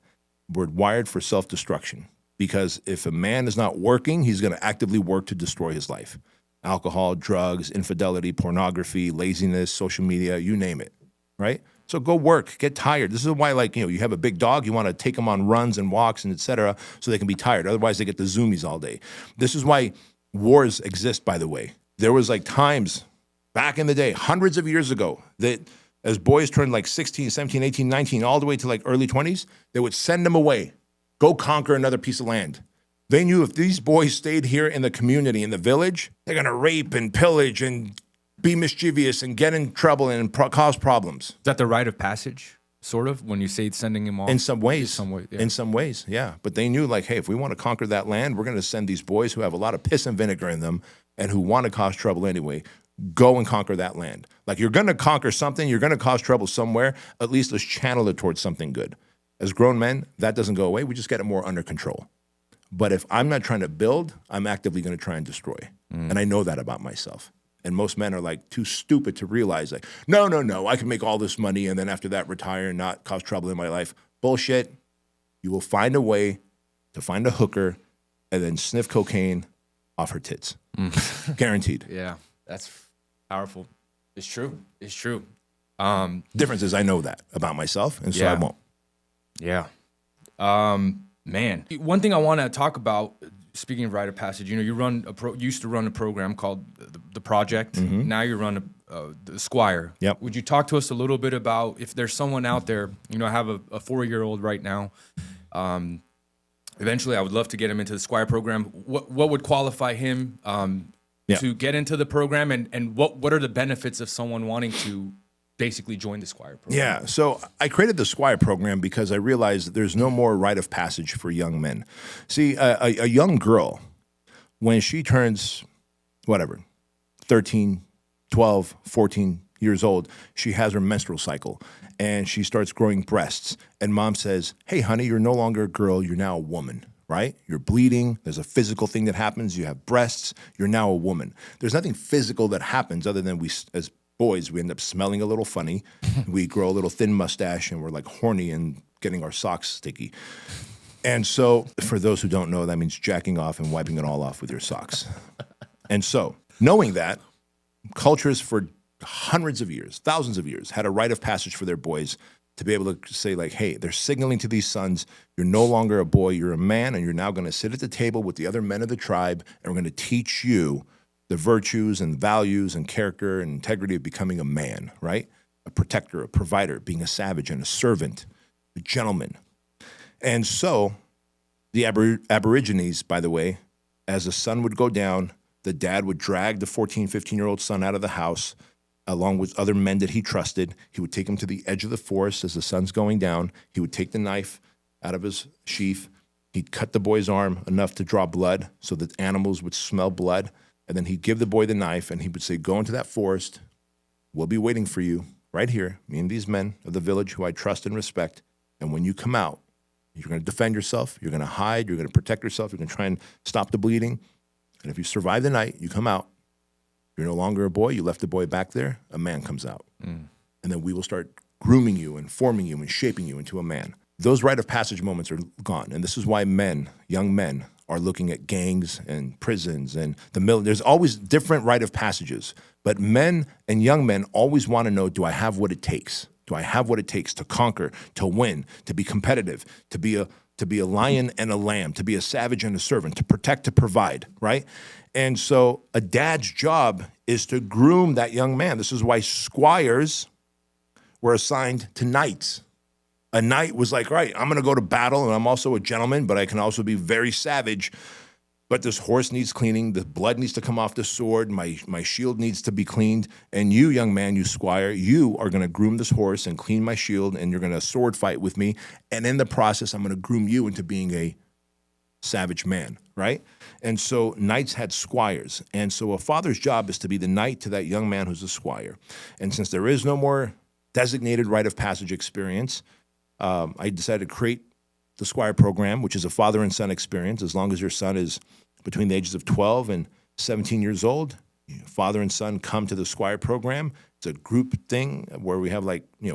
We're wired for self-destruction because if a man is not working, he's going to actively work to destroy his life. Alcohol, drugs, infidelity, pornography, laziness, social media, you name it, right? So go work, get tired. This is why, like, you have a big dog, you want to take them on runs and walks and et cetera so they can be tired. Otherwise, they get the zoomies all day. This is why wars exist, by the way. There was like times back in the day, hundreds of years ago, that As boys turned like 16, 17, 18, 19, all the way to like early 20s, they would send them away. Go conquer another piece of land. They knew if these boys stayed here in the community, in the village, they're going to rape and pillage and be mischievous and get in trouble and cause problems. Is that the rite of passage, sort of, when you say sending him off? In some ways. Yeah. In some ways, yeah. But they knew, like, hey, if we want to conquer that land, we're going to send these boys who have a lot of piss and vinegar in them and who want to cause trouble anyway. Go and conquer that land. Like, you're going to conquer something, you're going to cause trouble somewhere, at least let's channel it towards something good. As grown men, that doesn't go away. We just get it more under control. But if I'm not trying to build, I'm actively going to try and destroy. And I know that about myself. And most men are like too stupid to realize, like, no, I can make all this money and then after that retire and not cause trouble in my life. Bullshit. You will find a way to find a hooker and then sniff cocaine off her tits. Guaranteed. Yeah, that's powerful. It's true. It's true. Difference is I know that about myself, and so I won't. Yeah. Man, one thing I want to talk about, speaking of rite of passage, you know, you used to run a program called the Project. Now you run the Squire. Yep. Would you talk to us a little bit about if there's someone out there, you know, I have a 4-year-old right now. Eventually, I would love to get him into the Squire program. What would qualify him to get into the program, and what are the benefits of someone wanting to basically join the Squire program? Yeah, so I created the Squire program because I realized that there's no more rite of passage for young men. See, a young girl, when she turns, 13, 12, 14 years old, she has her menstrual cycle, and she starts growing breasts. And mom says, hey, honey, you're no longer a girl, you're now a woman, right? You're bleeding, there's a physical thing that happens, you have breasts, you're now a woman. There's nothing physical that happens other than we, as boys, we end up smelling a little funny. We grow a little thin mustache and we're like horny and getting our socks sticky. And so for those who don't know, that means jacking off and wiping it all off with your socks. And so knowing that, cultures for hundreds of years, thousands of years, had a rite of passage for their boys to be able to say like, hey, they're signaling to these sons, you're no longer a boy, you're a man, and you're now going to sit at the table with the other men of the tribe, and we're going to teach you the virtues and values and character and integrity of becoming a man, right? A protector, a provider, being a savage and a servant, a gentleman. And so the Aborigines, by the way, as the sun would go down, the dad would drag the 14, 15-year-old son out of the house along with other men that he trusted. He would take him to the edge of the forest as the sun's going down. He would take the knife out of his sheath. He'd cut the boy's arm enough to draw blood so that animals would smell blood. And then he'd give the boy the knife, and he would say, go into that forest. We'll be waiting for you right here, me and these men of the village who I trust and respect. And when you come out, you're going to defend yourself. You're going to hide. You're going to protect yourself. You're going to try and stop the bleeding. And if you survive the night, you come out. You're no longer a boy. You left the boy back there. A man comes out. And then we will start grooming you and forming you and shaping you into a man. Those rite of passage moments are gone. And this is why men, young men, are looking at gangs and prisons and the military. There's always different rite of passages. But men and young men always want to know, do I have what it takes? Do I have what it takes to conquer, to win, to be competitive, to be a lion and a lamb, to be a savage and a servant, to protect, to provide, right? And so a dad's job is to groom that young man. This is why squires were assigned to knights. A knight was like, right, I'm going to go to battle, and I'm also a gentleman, but I can also be very savage. But this horse needs cleaning. The blood needs to come off the sword. My shield needs to be cleaned. And you, young man, you squire, you are going to groom this horse and clean my shield, and you're going to sword fight with me. And in the process, I'm going to groom you into being a savage man, right? And so knights had squires. And so a father's job is to be the knight to that young man who's a squire. And since there is no more designated rite of passage experience, I decided to create the Squire program, which is a father and son experience. As long as your son is between the ages of 12 and 17 years old, father and son come to the Squire program. It's a group thing where we have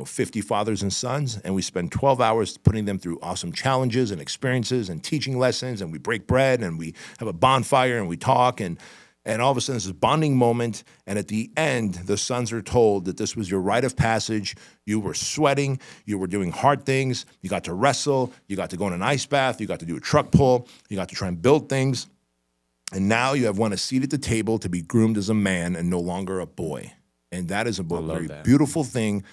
50 fathers and sons, and we spend 12 hours putting them through awesome challenges and experiences and teaching lessons, and we break bread, and we have a bonfire, and we talk, and all of a sudden, it's this bonding moment, and at the end, the sons are told that this was your rite of passage. You were sweating. You were doing hard things. You got to wrestle. You got to go in an ice bath. You got to do a truck pull. You got to try and build things. And now you have won a seat at the table to be groomed as a man and no longer a boy. And that is a very beautiful thing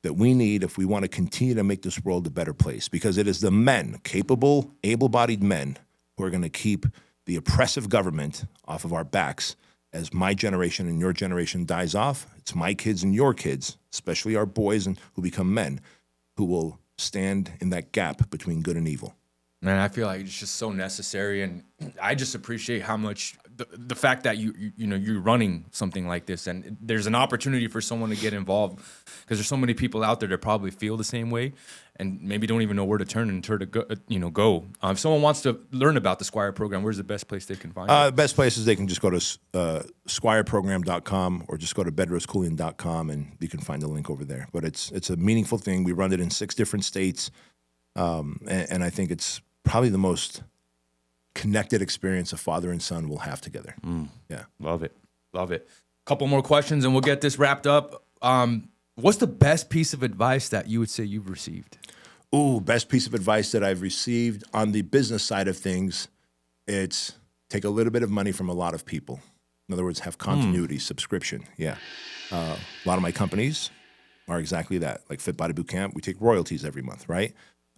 that we need if we want to continue to make this world a better place, because it is the men, capable, able-bodied men, who are going to keep the oppressive government off of our backs as my generation and your generation dies off. It's my kids and your kids, especially our boys and who become men, who will stand in that gap between good and evil. Man, I feel like it's just so necessary, and I just appreciate how much the fact that you're running something like this, and there's an opportunity for someone to get involved, because there's so many people out there that probably feel the same way, and maybe don't even know where to turn and to go. If someone wants to learn about the Squire program, where's the best place they can find it? The best place is they can just go to squireprogram.com or just go to bedroskeuilian.com, and you can find the link over there. But it's a meaningful thing. We run it in 6 different states, and I think it's probably the most connected experience a father and son will have together. Yeah. Love it. Couple more questions and we'll get this wrapped up. What's the best piece of advice that you would say you've received? Ooh, best piece of advice that I've received on the business side of things, it's take a little bit of money from a lot of people. In other words, have continuity, subscription. Yeah. A lot of my companies are exactly that. Like Fit Body Bootcamp, we take royalties every month, right?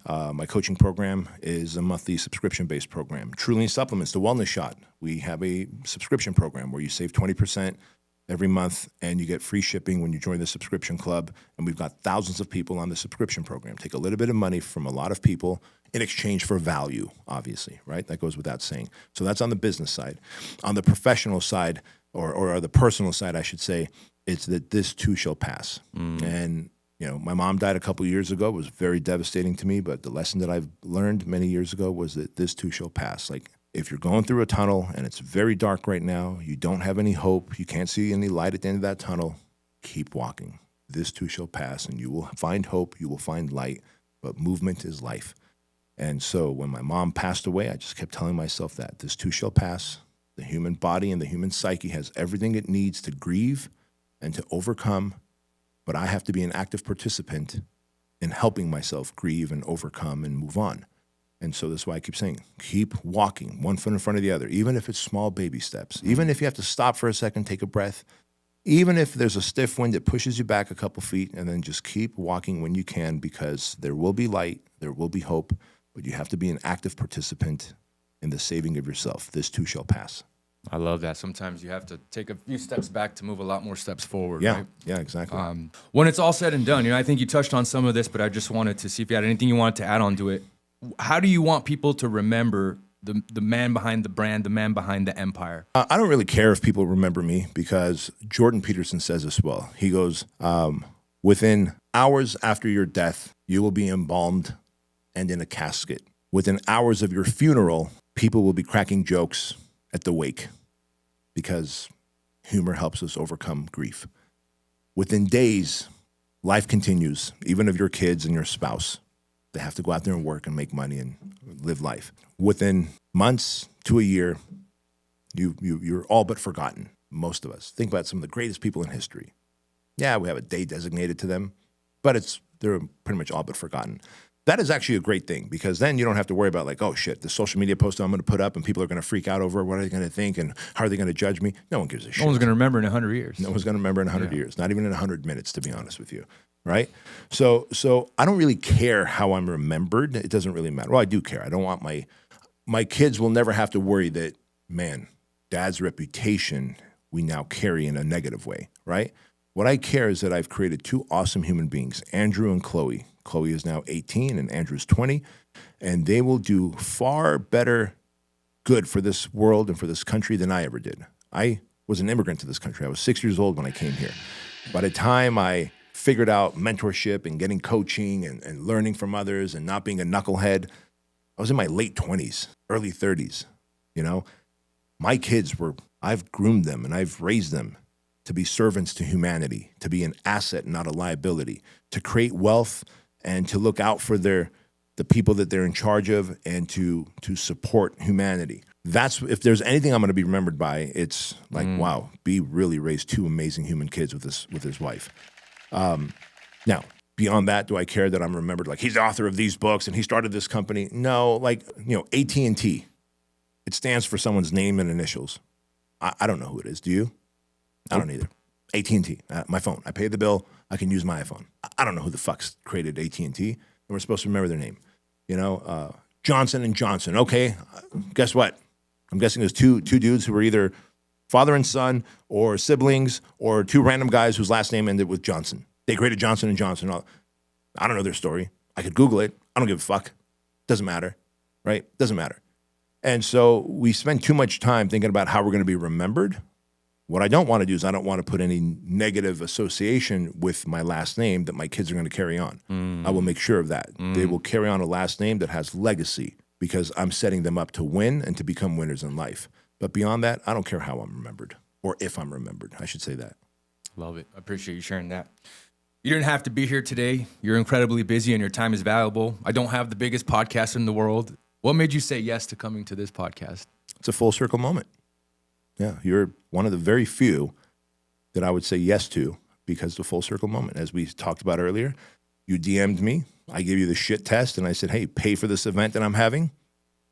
My coaching program is a monthly subscription-based program. Truly Supplements, the Wellness Shot, we have a subscription program where you save 20% every month and you get free shipping when you join the subscription club. And we've got thousands of people on the subscription program. Take a little bit of money from a lot of people in exchange for value, obviously, right? That goes without saying. So that's on the business side. On the professional side, or the personal side, I should say, it's that this too shall pass. And my mom died a couple of years ago. It was very devastating to me, but the lesson that I've learned many years ago was that this too shall pass. Like, if you're going through a tunnel and it's very dark right now, you don't have any hope, you can't see any light at the end of that tunnel, keep walking. This too shall pass, and you will find hope, you will find light, but movement is life. And so when my mom passed away, I just kept telling myself that this too shall pass. The human body and the human psyche has everything it needs to grieve and to overcome, but I have to be an active participant in helping myself grieve and overcome and move on. And so that's why I keep saying, keep walking, one foot in front of the other, even if it's small baby steps, even if you have to stop for a second, take a breath, even if there's a stiff wind that pushes you back a couple feet, and then just keep walking when you can, because there will be light, there will be hope, but you have to be an active participant in the saving of yourself. This too shall pass. I love that. Sometimes you have to take a few steps back to move a lot more steps forward. Yeah, right? yeah, exactly. When it's all said and done, I think you touched on some of this, but I just wanted to see if you had anything you wanted to add on to it. How do you want people to remember the man behind the brand, the man behind the empire? I don't really care if people remember me, because Jordan Peterson says this well. He goes, within hours after your death, you will be embalmed and in a casket. Within hours of your funeral, people will be cracking jokes at the wake, because humor helps us overcome grief. Within days, life continues, even of your kids and your spouse. They have to go out there and work and make money and live life. Within months to a year, you're all but forgotten, most of us. Think about some of the greatest people in history. Yeah, we have a day designated to them, but they're pretty much all but forgotten. That is actually a great thing, because then you don't have to worry about, like, oh shit, the social media post I'm going to put up and people are going to freak out over it. What are they going to think, and how are they going to judge me? No one gives a shit. No one's going to remember in 100 years. No one's going to remember in 100 years, not even in 100 minutes, to be honest with you, right? So I don't really care how I'm remembered. It doesn't really matter. Well, I do care. I don't want my kids will never have to worry that, man, dad's reputation we now carry in a negative way, right? What I care is that I've created 2 awesome human beings, Andrew and Chloe. Chloe is now 18 and Andrew's 20, and they will do far better good for this world and for this country than I ever did. I was an immigrant to this country. I was 6 years old when I came here. By the time I figured out mentorship and getting coaching and learning from others and not being a knucklehead, I was in my late 20s, early 30s. My kids I've groomed them and I've raised them to be servants to humanity, to be an asset, not a liability, to create wealth and to look out for the people that they're in charge of, and to support humanity. That's, if there's anything I'm going to be remembered by, it's like, wow, B really raised 2 amazing human kids with his wife. Now, beyond that, do I care that I'm remembered like he's the author of these books and he started this company? No, like, AT&T, it stands for someone's name and initials. I don't know who it is. Do you? I don't either. AT&T, my phone. I paid the bill. I can use my iPhone. I don't know who the fuck's created AT&T, and we're supposed to remember their name. Johnson and Johnson. Okay, guess what? I'm guessing there's two dudes who were either father and son or siblings or two random guys whose last name ended with Johnson. They created Johnson and Johnson. I don't know their story. I could Google it. I don't give a fuck. Doesn't matter, right? Doesn't matter. And so we spend too much time thinking about how we're going to be remembered. What I don't want to do is I don't want to put any negative association with my last name that my kids are going to carry on. I will make sure of that. They will carry on a last name that has legacy because I'm setting them up to win and to become winners in life. But beyond that, I don't care how I'm remembered or if I'm remembered. I should say that. Love it. I appreciate you sharing that. You didn't have to be here today. You're incredibly busy and your time is valuable. I don't have the biggest podcast in the world. What made you say yes to coming to this podcast? It's a full circle moment. Yeah, you're one of the very few that I would say yes to because of the full circle moment. As we talked about earlier, you DM'd me. I gave you the shit test, and I said, hey, pay for this event that I'm having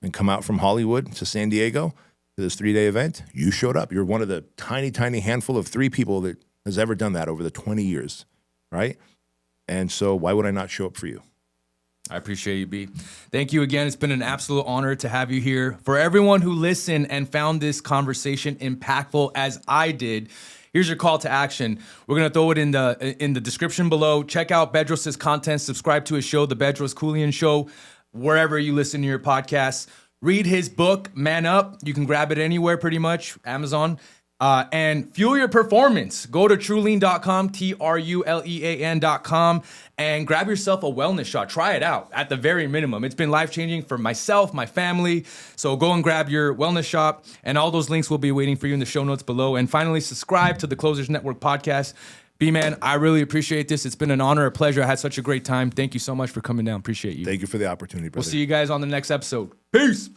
and come out from Hollywood to San Diego to this 3-day event. You showed up. You're one of the tiny, tiny handful of 3 people that has ever done that over the 20 years, right? And so why would I not show up for you? I appreciate you, B. Thank you again. It's been an absolute honor to have you here. For everyone who listened and found this conversation impactful as I did, here's your call to action. We're going to throw it in the description below. Check out Bedros' content. Subscribe to his show, The Bedros Keuilian Show, wherever you listen to your podcasts. Read his book, Man Up. You can grab it anywhere pretty much, Amazon. And fuel your performance. Go to trulean.com, TRULEAN.com, and grab yourself a wellness shot. Try it out at the very minimum. It's been life-changing for myself, my family. So go and grab your wellness shot, and all those links will be waiting for you in the show notes below. And finally, subscribe to the Closers Network podcast. B-Man, I really appreciate this. It's been an honor, a pleasure. I had such a great time. Thank you so much for coming down. Appreciate you. Thank you for the opportunity, brother. We'll see you guys on the next episode. Peace.